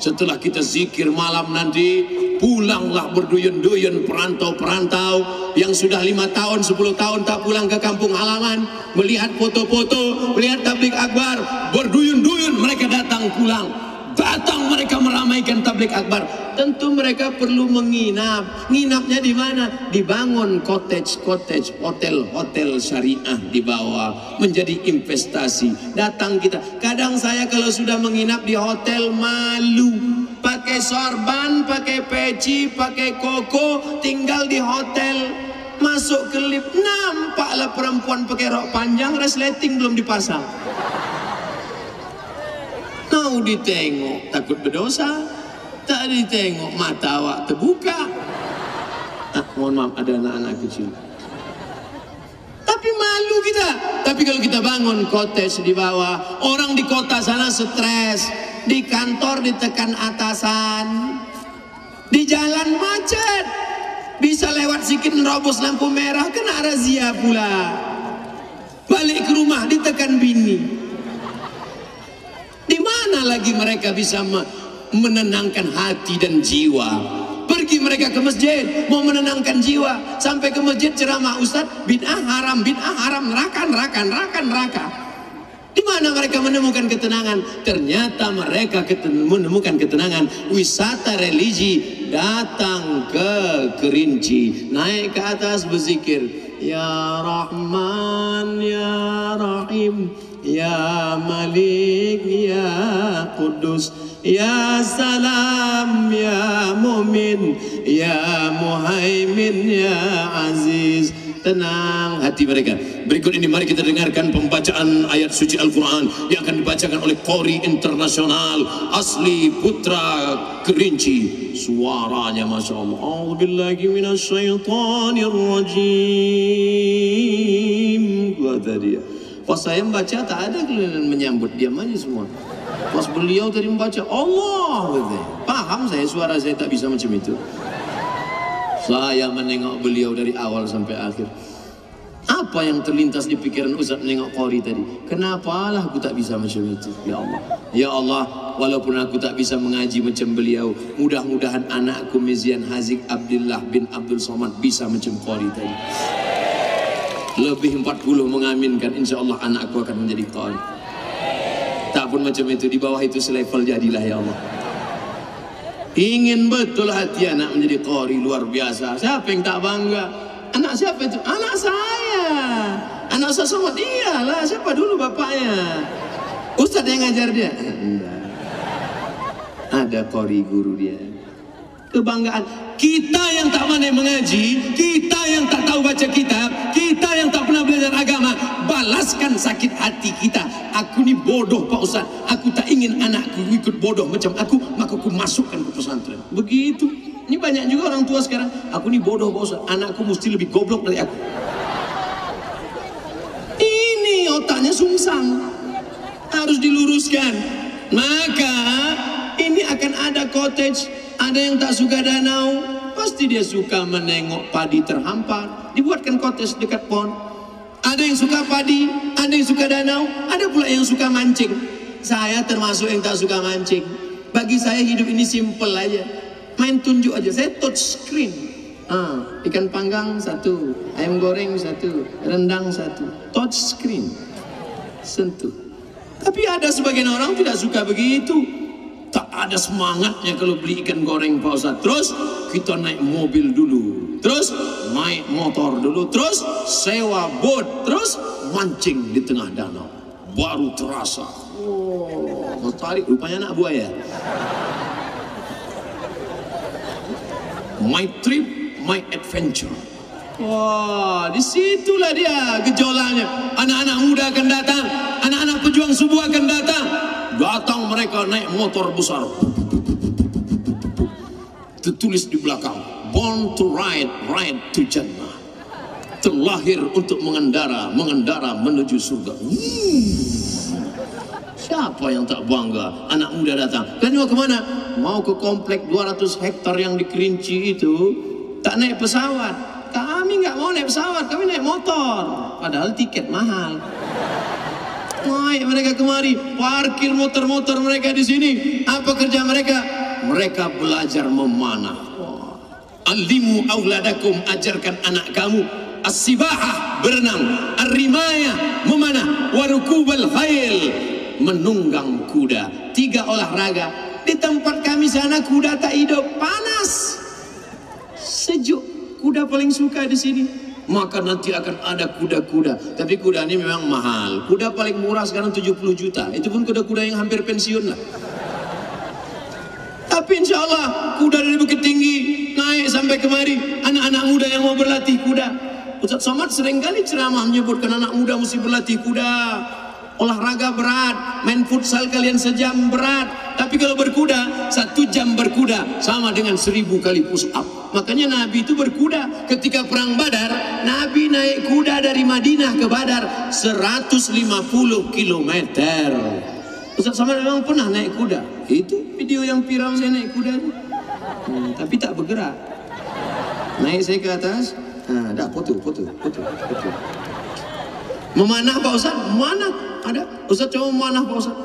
Setelah kita zikir malam nanti, pulanglah berduyun-duyun perantau-perantau yang sudah 5 tahun, 10 tahun tak pulang ke kampung halaman, melihat foto-foto, melihat tablik akbar, berduyun-duyun mereka datang pulang. Datang mereka meramaikan tablik akbar. Tentu mereka perlu menginap. Nginapnya di mana? Dibangun cottage, hotel syariah di bawah, menjadi investasi. Datang kita. Kadang saya kalau sudah menginap di hotel malu. Pakai sorban, pakai peci, pakai koko, tinggal di hotel. Masuk ke lift, nampaklah perempuan pakai rok panjang, resleting belum dipasang. Mau ditengok takut berdosa, tak ditengok mata awak terbuka. Mohon maaf, ada anak-anak kecil. Tapi malu kita. Tapi kalau kita bangun cottage di bawah, orang di kota sana stres, di kantor ditekan atasan, di jalan macet, bisa lewat sikit nerobos lampu merah kena razia pula. Balik ke rumah ditekan bini. Di mana lagi mereka bisa menenangkan hati dan jiwa? Pergi mereka ke masjid, mau menenangkan jiwa. Sampai ke masjid ceramah, Ustaz, bid'ah haram, neraka. Di mana mereka menemukan ketenangan? Ternyata mereka menemukan ketenangan. Wisata religi datang ke Kerinci, naik ke atas berzikir, Ya Rahman, Ya Rahim, Ya Malik, Ya Kudus, Ya Salam, Ya Mu'min, Ya Muhaimin, Ya Aziz, tenang hati mereka. Berikut ini mari kita dengarkan pembacaan ayat suci Al-Quran yang akan dibacakan oleh Qori internasional asli Putra Kerinci. Suaranya Masya Allah. A'udzubillahi minasyaitonirrajim. Kata dia. Pas saya membaca tak ada kelihatan menyambut, diam aja semua. Pas beliau tadi membaca Allah, paham saya, suara saya tak bisa macam itu. Saya menengok beliau dari awal sampai akhir. Apa yang terlintas di pikiran Ustaz menengok Qori tadi? Kenapalah aku tak bisa macam itu? Ya Allah, ya Allah, walaupun aku tak bisa mengaji macam beliau, mudah-mudahan anakku Mizian Haziq Abdullah bin Abdul Somad bisa macam Qori tadi. Lebih 40 mengaminkan, insya Allah anakku akan menjadi Qori. Tak pun macam itu, di bawah itu selevel jadilah ya Allah. Ingin betul hati anak menjadi Qori luar biasa. Siapa yang tak bangga? Anak siapa itu? Anak saya. Anak Ustaz Somad, iyalah. Siapa dulu bapaknya? Ustaz yang ngajar dia? Enggak. Ada Qori guru dia. Kebanggaan. Kita yang tak pandai mengaji, kita yang tak tahu baca kitab, kita yang tak pernah belajar agama, balaskan sakit hati kita. Aku ni bodoh Pak Ustaz, aku tak ingin anakku ikut bodoh macam aku, maka aku masukkan ke pesantren. Begitu. Ini banyak juga orang tua sekarang, aku ni bodoh Pak Ustaz, anakku mesti lebih goblok dari aku. Ini otaknya sungsang, harus diluruskan. Maka ini akan ada cottage. Ada yang tak suka danau, pasti dia suka menengok padi terhampar, dibuatkan cottage dekat pond. Ada yang suka padi, ada yang suka danau, ada pula yang suka mancing. Saya termasuk yang tak suka mancing. Bagi saya hidup ini simple aja, main tunjuk aja. Saya touch screen. Ikan panggang 1, ayam goreng 1, rendang 1, touch screen, sentuh. Tapi ada sebagian orang tidak suka begitu. Tak ada semangatnya kalau beli ikan goreng Pak Ustaz. Terus kita naik mobil dulu, terus naik motor dulu, terus sewa boat, terus mancing di tengah danau. Baru terasa, oh, tertarik, rupanya anak buaya. My trip, my adventure. Wah, disitulah dia gejolaknya. Anak-anak muda akan datang, anak-anak pejuang subuh akan datang. Datang mereka naik motor besar. Tertulis di belakang, born to ride, ride to Jannah. Terlahir untuk mengendara, mengendara menuju surga. Siapa yang tak bangga? Anak muda datang. Kalian mau kemana? Mau ke komplek 200 hektar yang di Kerinci itu. Tak naik pesawat. Kami nggak mau naik pesawat, kami naik motor. Padahal tiket mahal. Naik mereka kemari, parkir motor-motor mereka di sini. Apa kerja mereka? Mereka belajar memanah. Alimu auladakum, ajarkan anak kamu as-sibahah, berenang, ar-rimayah, memanah, warukubal khail, menunggang kuda. 3 olahraga. Di tempat kami sana kuda tak hidup, panas, sejuk. Kuda paling suka di sini. Maka nanti akan ada kuda-kuda. Tapi kuda ini memang mahal. Kuda paling murah sekarang 70 juta. Itu pun kuda-kuda yang hampir pensiun lah. Tapi insya Allah kuda dari Bukit Tinggi naik sampai kemari. Anak-anak muda yang mau berlatih kuda. Ustaz Somad seringkali ceramah menyebutkan anak muda mesti berlatih kuda. Olahraga berat, main futsal kalian sejam berat. Tapi kalau berkuda, 1 jam berkuda sama dengan 1000 kali push up. Makanya Nabi itu berkuda. Ketika perang Badar, Nabi naik kuda dari Madinah ke Badar 150 km. Ustaz Somad memang pernah naik kuda. Itu video yang viral saya naik kuda itu. Tapi tak bergerak. Naik saya ke atas, dah foto. Memanah Pak Ustaz? Memanah. Ada. Ustaz coba memanah Pak Ustaz.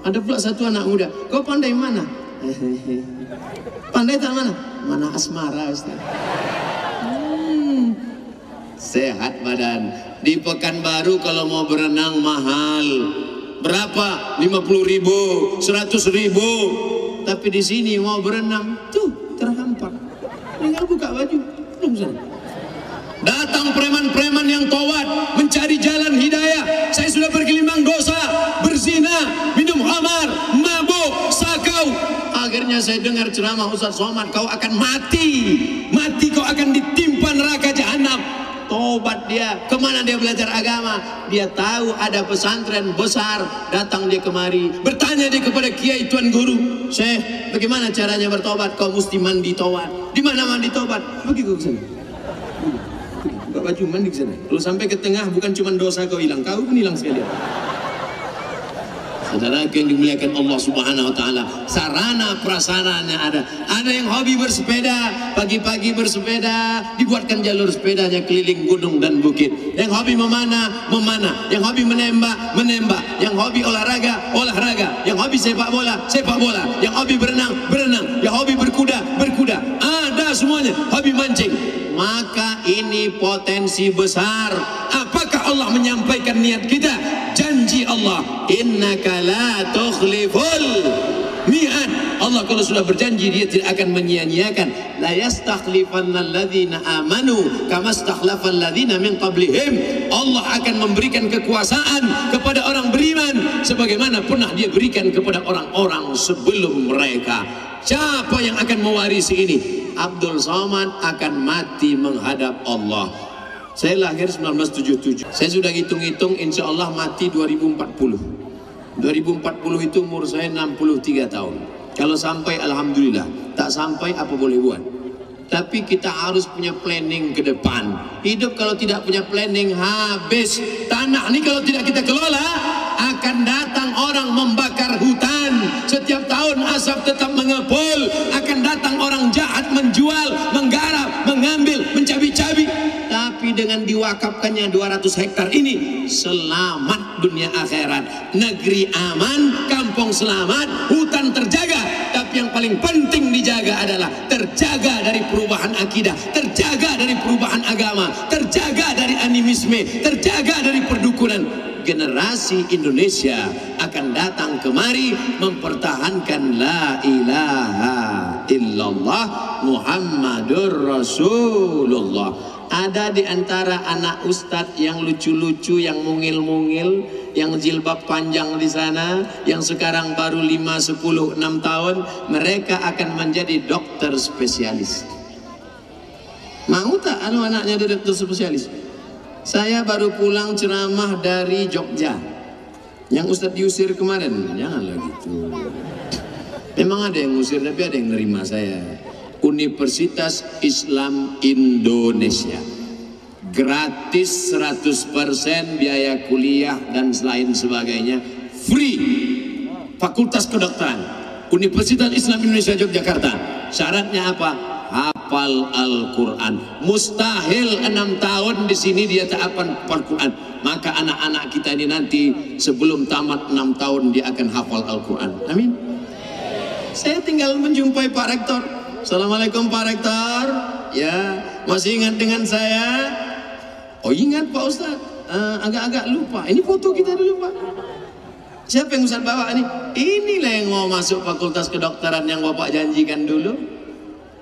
Ada pula satu anak muda. Kau pandai mana? Pandai tak mana? Mana asmara Ustaz. Sehat badan. Di Pekanbaru kalau mau berenang mahal. Berapa? 50.000, 100.000. Tapi di sini mau berenang, tuh terhampar. Tinggal buka baju, belum sana. Datang preman-preman yang tawat mencari jalan hidayah. Saya sudah bergelimang dosa, berzina, minum khamar, mabuk, sakau. Akhirnya saya dengar ceramah Ustaz Somad, kau akan mati. Mati kau akan ditimpa neraka jahanam. tobat dia. Kemana dia belajar agama? Dia tahu ada pesantren besar, datang dia kemari, bertanya dia kepada kiai tuan guru, Syekh, bagaimana caranya bertobat? Kau mesti mandi tobat. Di mana mandi tobat? Pergi kau ke sana. Buka baju mandi ke sana. Kalau sampai ke tengah bukan cuma dosa kau hilang, kau pun hilang sekalian. Saudara yang dimuliakan Allah Subhanahu wa taala, sarana prasarana ada. Ada yang hobi bersepeda, pagi-pagi bersepeda, dibuatkan jalur sepedanya keliling gunung dan bukit. Yang hobi memanah, memanah. Yang hobi menembak, menembak. Yang hobi olahraga, olahraga. Yang hobi sepak bola, sepak bola. Yang hobi berenang, berenang. Yang hobi berkuda, berkuda. Ada semuanya. Hobi mancing. Maka ini potensi besar. Apakah Allah menyampaikan niat kita? Janji Allah, innaka la tukhliful mi'ad. Allah kalau sudah berjanji, dia tidak akan menyia-nyiakan. La yastakhlifanna alladhina amanu kama stakhlafal ladzina min qablihim. Allah akan memberikan kekuasaan kepada orang beriman sebagaimana pernah dia berikan kepada orang-orang sebelum mereka. Siapa yang akan mewarisi ini? Abdul Somad akan mati menghadap Allah. Saya lahir 1977. Saya sudah hitung-hitung, insya Allah mati 2040. 2040 itu umur saya 63 tahun. Kalau sampai alhamdulillah, tak sampai apa boleh buat. Tapi kita harus punya planning ke depan. Hidup kalau tidak punya planning habis. Tanah ini kalau tidak kita kelola, akan datang orang membakar hutan. Setiap tahun asap tetap mengepul. Akan datang orang jahat menjual, menggarap, mengambil, mencabi-cabi. Tapi dengan diwakafkannya 200 hektar ini, selamat dunia akhirat. Negeri aman, kampung selamat, hutan terjaga. Tapi yang paling penting dijaga adalah terjaga dari perubahan akidah, terjaga dari perubahan agama, terjaga dari animisme, terjaga dari perdukunan. Generasi Indonesia akan datang kemari mempertahankan la ilaha illallah Muhammadur Rasulullah. Ada di antara anak ustadz yang lucu-lucu, yang mungil-mungil, yang jilbab panjang di sana, yang sekarang baru 5, 10, 6 tahun, mereka akan menjadi dokter spesialis. Mau tak anaknya jadi dokter spesialis? Saya baru pulang ceramah dari Jogja. Yang ustadz diusir kemarin, janganlah gitu. Memang ada yang ngusir, tapi ada yang nerima saya. Universitas Islam Indonesia, gratis 100% biaya kuliah dan lain sebagainya, free. Fakultas Kedokteran Universitas Islam Indonesia Yogyakarta. Syaratnya apa? Hafal Al-Quran. Mustahil 6 tahun di sini dia tak hafal Al-Quran. Maka anak-anak kita ini nanti sebelum tamat 6 tahun dia akan hafal Al-Quran. Amin. Saya tinggal menjumpai Pak Rektor. Assalamualaikum Pak Rektor. Ya, masih ingat dengan saya? Oh ingat Pak Ustadz. Agak-agak lupa. Ini foto kita dulu Pak. Siapa yang Ustadz bawa ini? Inilah yang mau masuk Fakultas Kedokteran yang Bapak janjikan dulu.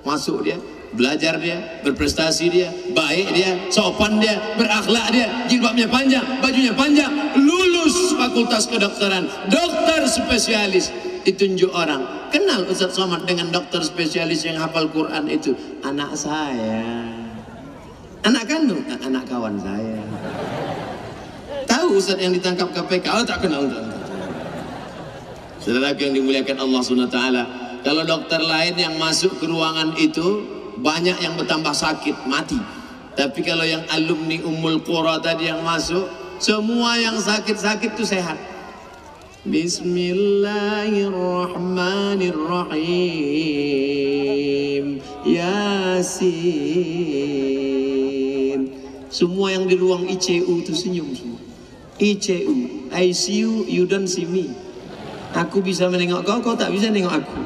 Masuk dia, belajar dia, berprestasi dia, baik dia, sopan dia, berakhlak dia, jilbabnya panjang, bajunya panjang, lulus Fakultas Kedokteran, dokter spesialis. Ditunjuk orang, kenal Ustadz Somad dengan dokter spesialis yang hafal Quran itu? Anak saya, anak kandung, anak kawan saya. Tahu Ustadz yang ditangkap KPK? Oh tak kenal. Saudara yang dimuliakan Allah Subhanahu wa taala, kalau dokter lain yang masuk ke ruangan itu banyak yang bertambah sakit, mati. Tapi kalau yang alumni Ummul Qura tadi yang masuk, semua yang sakit-sakit itu sehat. Bismillahirrahmanirrahim. Yasin. Semua yang di ruang ICU itu senyum semua. ICU, I see you, you don't see me. Aku bisa menengok kau, kau tak bisa menengok aku.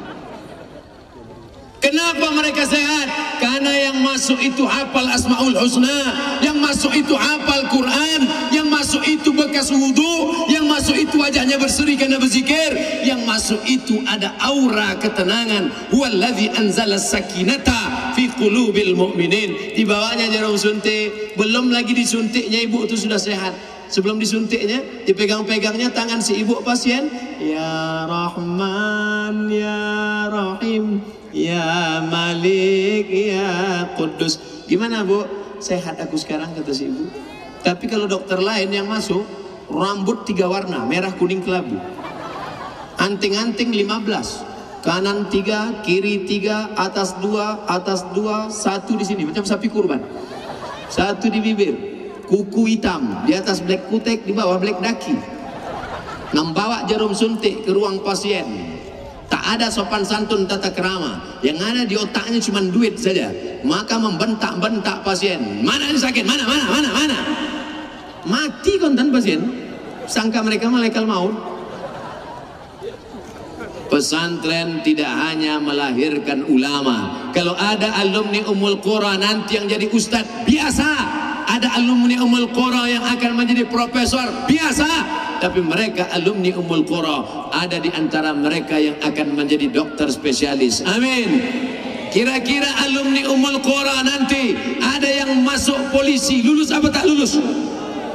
Kenapa mereka sehat? Karena yang masuk itu hafal Asmaul Husna, yang masuk itu hafal Quran, yang masuk itu bekas wudu, yang masuk itu wajahnya berseri karena berzikir, yang masuk itu ada aura ketenangan. Huwallazi anzala sakinata fi qulubil mu'minin. Dibawanya jarum suntik, belum lagi disuntiknya ibu itu sudah sehat. Sebelum disuntiknya, dipegang-pegangnya tangan si ibu pasien. Ya Rahman, Ya Rahim, Ya Malik, Ya Kudus. Gimana Bu? sehat aku sekarang, kata si ibu. Tapi kalau dokter lain yang masuk, rambut 3 warna, merah, kuning, kelabu. Anting-anting 15. Kanan 3, kiri 3, atas 2, atas 2, 1 di sini, macam sapi kurban. 1 di bibir, kuku hitam, di atas black kutek, di bawah black daki. Membawa jarum suntik ke ruang pasien. Tak ada sopan santun tata kerama. Yang ada di otaknya cuma duit saja. Maka membentak-bentak pasien. Mana yang sakit? Mana? Mati kontan pasien. Sangka mereka malaikat maut. Pesantren tidak hanya melahirkan ulama. Kalau ada alumni Ummul Qura nanti yang jadi ustaz, biasa. Ada alumni Ummul Qura yang akan menjadi profesor, biasa. Tapi mereka alumni Ummul Qura, ada di antara mereka yang akan menjadi dokter spesialis. Amin. Kira-kira alumni Ummul Qura nanti ada yang masuk polisi, lulus apa tak lulus?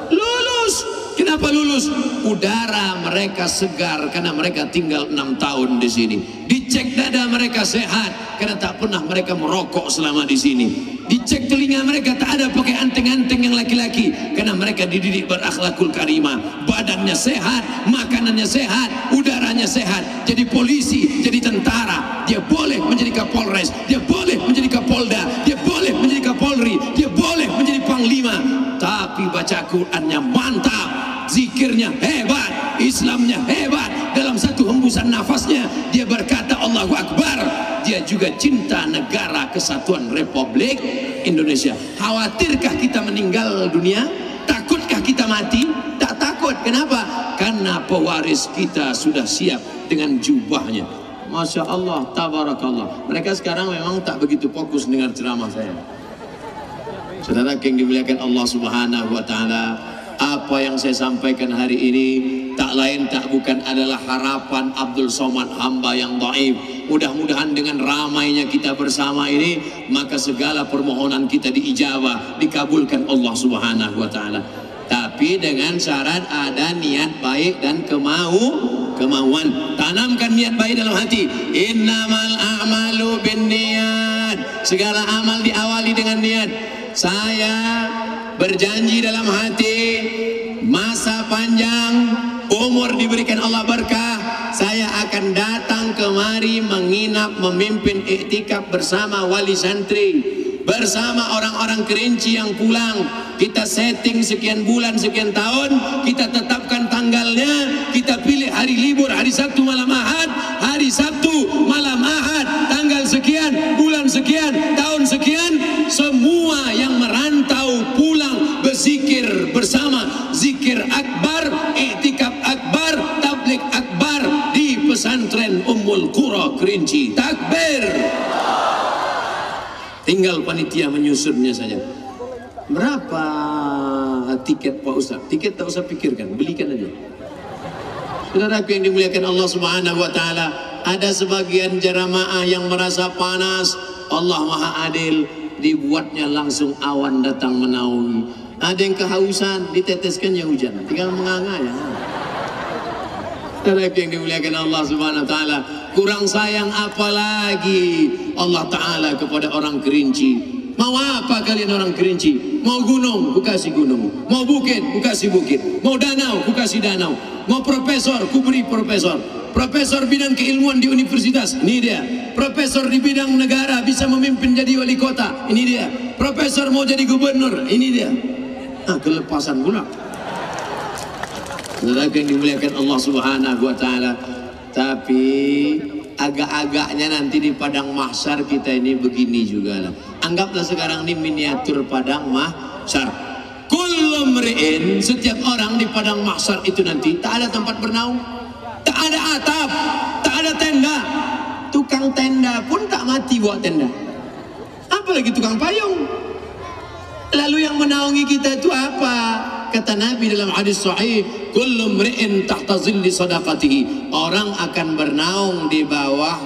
Lulus. Kenapa lulus? Udara mereka segar karena mereka tinggal 6 tahun di sini. Dicek dada mereka sehat karena tak pernah mereka merokok selama di sini. Dicek telinga mereka tak ada pakai anting-anting yang laki-laki karena mereka dididik berakhlakul karimah. Badannya sehat, makanannya sehat, udaranya sehat. Jadi polisi, jadi tentara, dia boleh menjadi Kapolres, dia boleh menjadi Kapolda, dia boleh menjadi Kapolri, dia boleh menjadi Panglima. Tapi baca Qurannya mantap, zikirnya hebat, Islamnya hebat. Dalam satu hembusan nafasnya dia berkata Allahu Akbar. Dia juga cinta negara kesatuan Republik Indonesia. Khawatirkah kita meninggal dunia? Takutkah kita mati? Tak takut. Kenapa? Karena pewaris kita sudah siap dengan jubahnya. Masya Allah, tabarakallah. Mereka sekarang memang tak begitu fokus dengar ceramah saya. Saudara yang dimuliakan Allah Subhanahu wa Ta'ala, apa yang saya sampaikan hari ini tak lain tak bukan adalah harapan Abdul Somad, hamba yang dhaif. Mudah-mudahan dengan ramainya kita bersama ini, maka segala permohonan kita diijabah, dikabulkan Allah Subhanahu wa Ta'ala. Tapi dengan syarat ada niat baik dan kemauan. Tanamkan niat baik dalam hati. Innamal a'malu binniyat. Segala amal diawali dengan niat. Saya berjanji dalam hati, masa panjang, umur diberikan Allah berkah, saya akan datang kemari menginap, memimpin iktikaf bersama wali santri, bersama orang-orang Kerinci yang pulang. Kita setting sekian bulan, sekian tahun, kita tetapkan tanggalnya, kita pilih hari libur, hari Sabtu malam Ahad, hari Sabtu malam Ahad, tanggal sekian, bulan sekian, tahun sekian. Semua yang merantau pulang berzikir bersama, zikir akbar, iktikaf akbar, tabligh akbar di pesantren Ummul Qura Kerinci. Takbir. Tinggal panitia menyusunnya saja. Berapa tiket Pak Ustaz? Tiket tak usah pikirkan, belikan aja. Saudaraku yang dimuliakan Allah Subhanahu wa Ta'ala, ada sebagian jamaah yang merasa panas, Allah Maha Adil, dibuatnya langsung awan datang menaungi. Ada yang kehausan, diteteskannya hujan, tinggal menganga ya. Saudaraku yang dimuliakan Allah Subhanahu wa Ta'ala, kurang sayang apalagi Allah Ta'ala kepada orang Kerinci. Mau apa kalian orang Kerinci? Mau gunung, ku kasih gunung. Mau bukit, ku kasih bukit. Mau danau, ku kasih danau. Mau profesor, ku beri profesor. Profesor bidang keilmuan di universitas, ini dia. Profesor di bidang negara, bisa memimpin jadi wali kota, ini dia. Profesor mau jadi gubernur, ini dia. Kelepasan pula. Saudara yang dimuliakan Allah Subhanahu wa Ta'ala. Tapi agak-agaknya nanti di padang mahsyar kita ini begini juga lah. Anggaplah sekarang ini miniatur padang mahsyar. Kullu mri'in, setiap orang di padang mahsyar itu nanti tak ada tempat bernaung, tak ada atap, tak ada tenda. Tukang tenda pun tak mati buat tenda, apalagi tukang payung. Lalu yang menaungi kita itu apa? Kata Nabi dalam hadis sahih, kullu mri'in tahta zilli sadaqatihi. Orang akan bernaung di bawah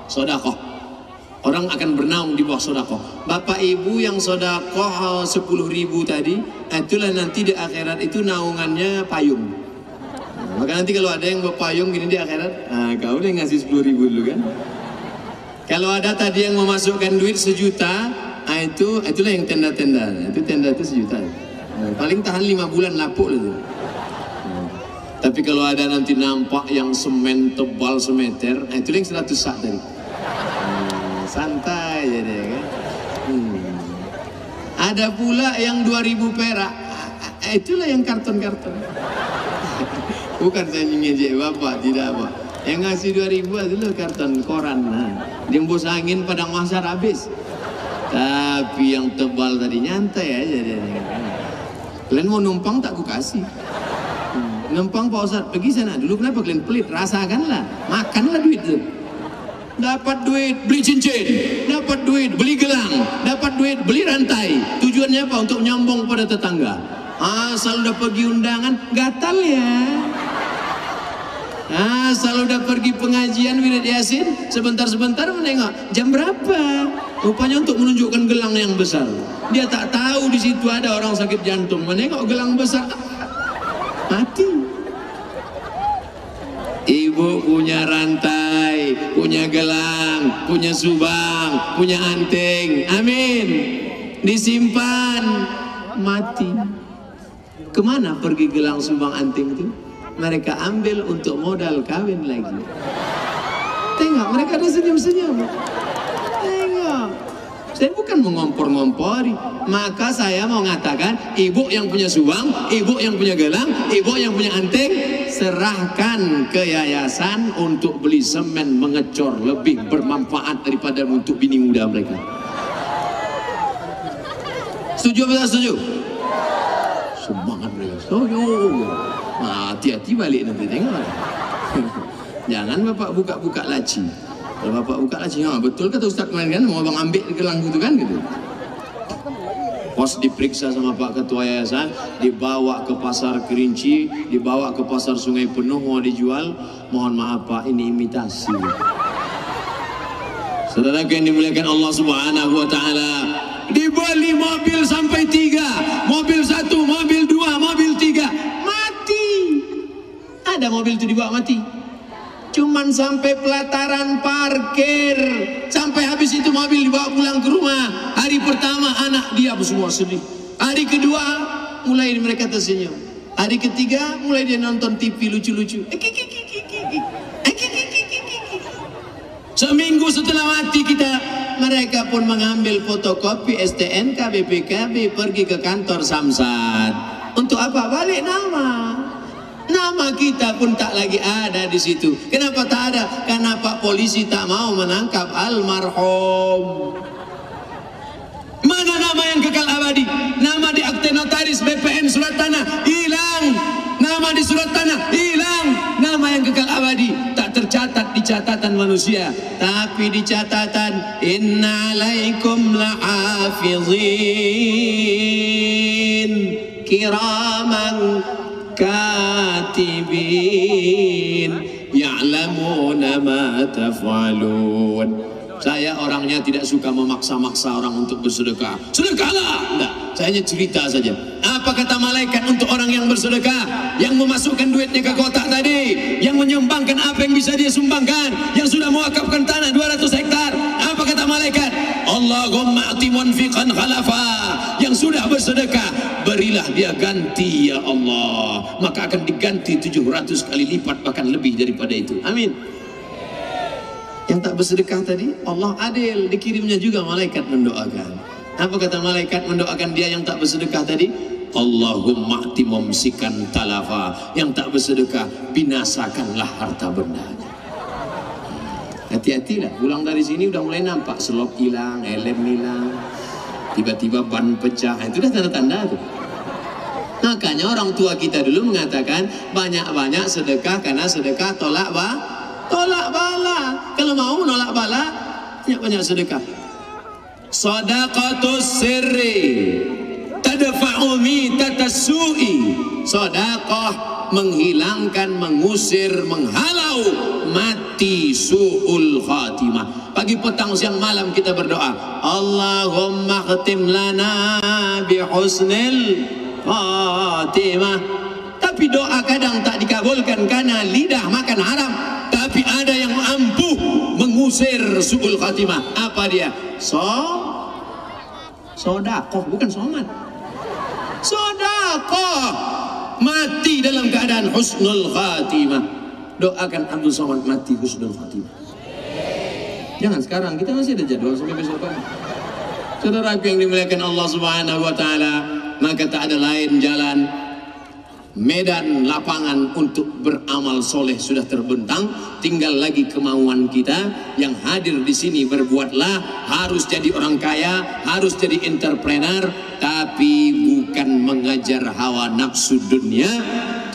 sedekah. Orang akan bernaung di bawah sedekah. Bapak ibu yang sedekah 10.000 tadi, itulah nanti di akhirat itu naungannya payung. Maka nanti kalau ada yang berpayung gini di akhirat, kau udah ngasih 10.000 dulu kan? Kalau ada tadi yang memasukkan duit 1 juta, Itulah yang tenda-tenda. Itu tenda itu 1 juta. Paling tahan 5 bulan lapuk lah tu. Tapi kalau ada nanti nampak yang semen tebal semeter, itulah yang 100 sak tadi. Santai je dia kan. Ada pula yang 2000 perak. Itulah yang karton-karton. Bukan saya ngejek bapak, tidak pak. Yang ngasih 2000 itulah karton koran. Dia embus angin padang mahsyar habis. Tapi yang tebal tadi nyantai aja dia. Kalian mau numpang tak ku kasih. Numpang Pak Ustadz, pergi sana dulu, kenapa kalian pelit? Rasakanlah, makanlah duit itu. Dapat duit beli cincin, dapat duit beli gelang, dapat duit beli rantai. Tujuannya apa? Untuk nyambung pada tetangga. Asal udah pergi undangan gatal ya. Asal udah pergi pengajian wirid yasin, sebentar-sebentar menengok jam berapa. Rupanya untuk menunjukkan gelang yang besar. Dia tak tahu di situ ada orang sakit jantung. Menengok gelang besar, mati. Ibu punya rantai, punya gelang, punya subang, punya anting, amin, disimpan, mati. Kemana pergi gelang, subang, anting itu? Mereka ambil untuk modal kawin lagi. Tengok, mereka ada senyum-senyum. Tengok, saya bukan mengompor-ngompori. Maka saya mau mengatakan, ibu yang punya subang, ibu yang punya gelang, ibu yang punya anting, serahkan ke yayasan untuk beli semen mengecor, lebih bermanfaat daripada untuk bini muda mereka. Setuju atau tak setuju? Semangat mereka. Setuju. Hati-hati balik nanti, tengok. Jangan bapak buka-buka laci. Kalau bapak buka laci, betul kata Ustaz kemarin kan, mau abang ambil gelang gitu kan gitu. Pos diperiksa sama Pak Ketua Yayasan, dibawa ke pasar Kerinci, dibawa ke pasar Sungai Penuh, mau dijual. Mohon maaf Pak, ini imitasi. Saudaraku yang dimuliakan Allah Subhanahu wa Ta'ala, dibeli mobil sampai 3, mobil 1, mobil 2, mobil 3, mati. Ada mobil itu dibawa mati. Cuman sampai pelataran parkir, sampai habis itu mobil dibawa pulang ke rumah. Hari pertama anak dia semua sedih. Hari kedua mulai mereka tersenyum. Hari ketiga mulai dia nonton TV lucu-lucu. Seminggu setelah mati kita, mereka pun mengambil fotokopi STNK, BPKB, pergi ke kantor Samsat. Untuk apa? Balik nama. Nama kita pun tak lagi ada di situ. Kenapa tak ada? Karena Pak Polisi tak mau menangkap almarhum. Mana nama yang kekal abadi? Nama di akte notaris BPN surat tanah hilang. Nama di surat tanah hilang. Nama yang kekal abadi tak tercatat di catatan manusia, tapi di catatan inna alaikum la'afizin kiraman katibin ya'lamuna ma taf'alun. Saya orangnya tidak suka memaksa-maksa orang untuk bersedekah. Sedekahlah! Enggak, saya hanya cerita saja. Apa kata malaikat untuk orang yang bersedekah, yang memasukkan duitnya ke kotak tadi, yang menyumbangkan apa yang bisa dia sumbangkan, yang sudah mewakafkan tanah 200 hektar? Apa kata malaikat? Allahumma ati munfiqan khalafa. Yang sudah bersedekah, berilah dia ganti ya Allah. Maka akan diganti 700 kali lipat, bahkan lebih daripada itu. Amin. Yang tak bersedekah tadi, Allah adil, dikirimnya juga malaikat mendoakan. Apa kata malaikat mendoakan dia yang tak bersedekah tadi? Allahumma ati mumsikan talafa. Yang tak bersedekah, binasakanlah harta bendanya. Hati-hatilah, pulang dari sini udah mulai nampak selop hilang, helm hilang, tiba-tiba ban pecah. Itu dah tanda-tanda tuh. Makanya orang tua kita dulu mengatakan banyak-banyak sedekah, karena sedekah tolak bala. Kalau mau menolak bala, banyak-banyak sedekah. Shadaqatus sirri tadfa'u mitatas su'i. Sedekah menghilangkan, mengusir, menghalau mati su'ul khatimah. Pagi, petang, siang, malam kita berdoa, Allahumma khatim lana bihusnil khatimah. Tapi doa kadang tak dikabulkan karena lidah makan haram. Tapi ada yang ampuh mengusir su'ul khatimah. Apa dia? Sodakoh, bukan somat. Sodakoh. Mati dalam keadaan husnul khatimah. Doakan Abdul Somad mati husnul khatimah. Jangan sekarang, kita masih ada jadwal sampai besok pagi. Saudara yang dimuliakan Allah Subhanahu wa taala, maka tak ada lain jalan. Medan lapangan untuk beramal soleh sudah terbentang, tinggal lagi kemauan kita. Yang hadir di sini berbuatlah, harus jadi orang kaya, harus jadi entrepreneur, tapi bukan mengajar hawa nafsu dunia.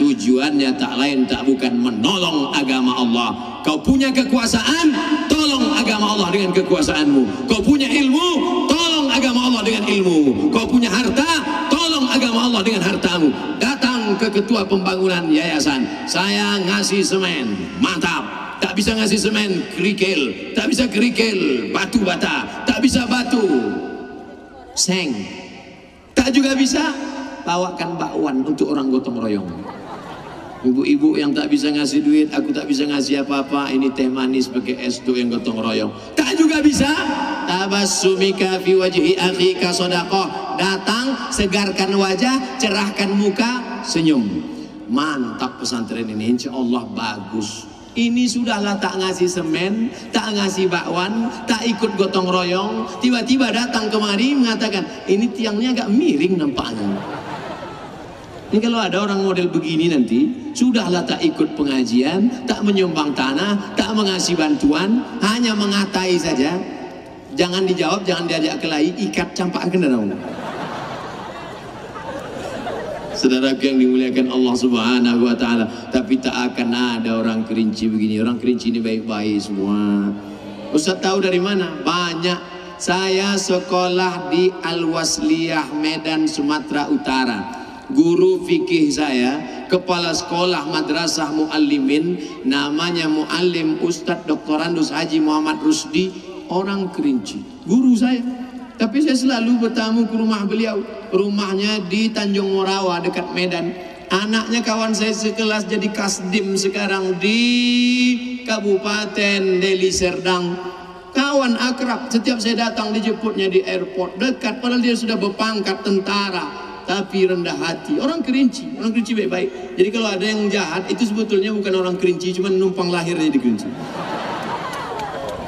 Tujuannya tak lain tak bukan menolong agama Allah. Kau punya kekuasaan, tolong agama Allah dengan kekuasaanmu. Kau punya ilmu, tolong agama Allah dengan ilmu. Kau punya harta, tolong agama Allah dengan hartamu. Datang ke ketua pembangunan yayasan, saya ngasih semen, mantap. Tak bisa ngasih semen, kerikil. Tak bisa kerikil, batu bata. Tak bisa batu, seng. Tak juga bisa, bawakan bakwan untuk orang gotong royong. Ibu-ibu yang tak bisa ngasih duit, aku tak bisa ngasih apa-apa, ini teh manis pakai es tuh yang gotong royong. Tak juga bisa. Tabassumika fi wajhi akhika sedekah. Datang, segarkan wajah, cerahkan muka, senyum. Mantap pesantren ini, insya Allah bagus. Ini sudahlah tak ngasih semen, tak ngasih bakwan, tak ikut gotong royong. Tiba-tiba datang kemari mengatakan, ini tiangnya agak miring nampaknya. Ini kalau ada orang model begini nanti, sudahlah tak ikut pengajian, tak menyumbang tanah, tak mengasih bantuan, hanya mengatai saja. Jangan dijawab, jangan diajak kelahi, ikat campak kendaraan. Saudara yang dimuliakan Allah Subhanahu wa taala, tapi tak akan ada orang Kerinci begini. Orang Kerinci ini baik-baik semua. Ustaz tahu dari mana? Banyak. Saya sekolah di Al-Wasliyah Medan, Sumatera Utara. Guru fikih saya, kepala sekolah madrasah muallimin, namanya Muallim Ustadz Doktorandus Haji Muhammad Rusdi, orang Kerinci. Guru saya. Tapi saya selalu bertamu ke rumah beliau. Rumahnya di Tanjung Morawa dekat Medan. Anaknya kawan saya sekelas jadi kasdim sekarang di Kabupaten Deli Serdang. Kawan akrab, setiap saya datang dijemputnya di airport dekat, padahal dia sudah berpangkat tentara. Tapi rendah hati, orang Kerinci baik-baik. Jadi kalau ada yang jahat itu sebetulnya bukan orang Kerinci, cuma numpang lahirnya di Kerinci.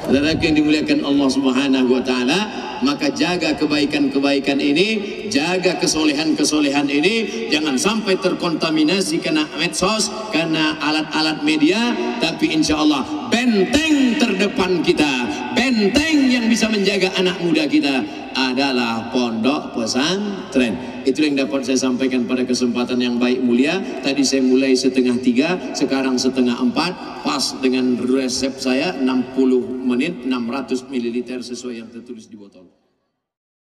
Saudara yang dimuliakan Allah Subhanahu wa taala, maka jaga kebaikan-kebaikan ini, jaga kesolehan-kesolehan ini, jangan sampai terkontaminasi karena medsos, karena alat-alat media. Tapi insya Allah benteng terdepan kita, benteng yang bisa menjaga anak muda kita adalah pondok pesantren. Itu yang dapat saya sampaikan pada kesempatan yang baik mulia. Tadi saya mulai 2:30, sekarang 3:30, pas dengan resep saya 60 menit 600 ml sesuai yang tertulis di botol.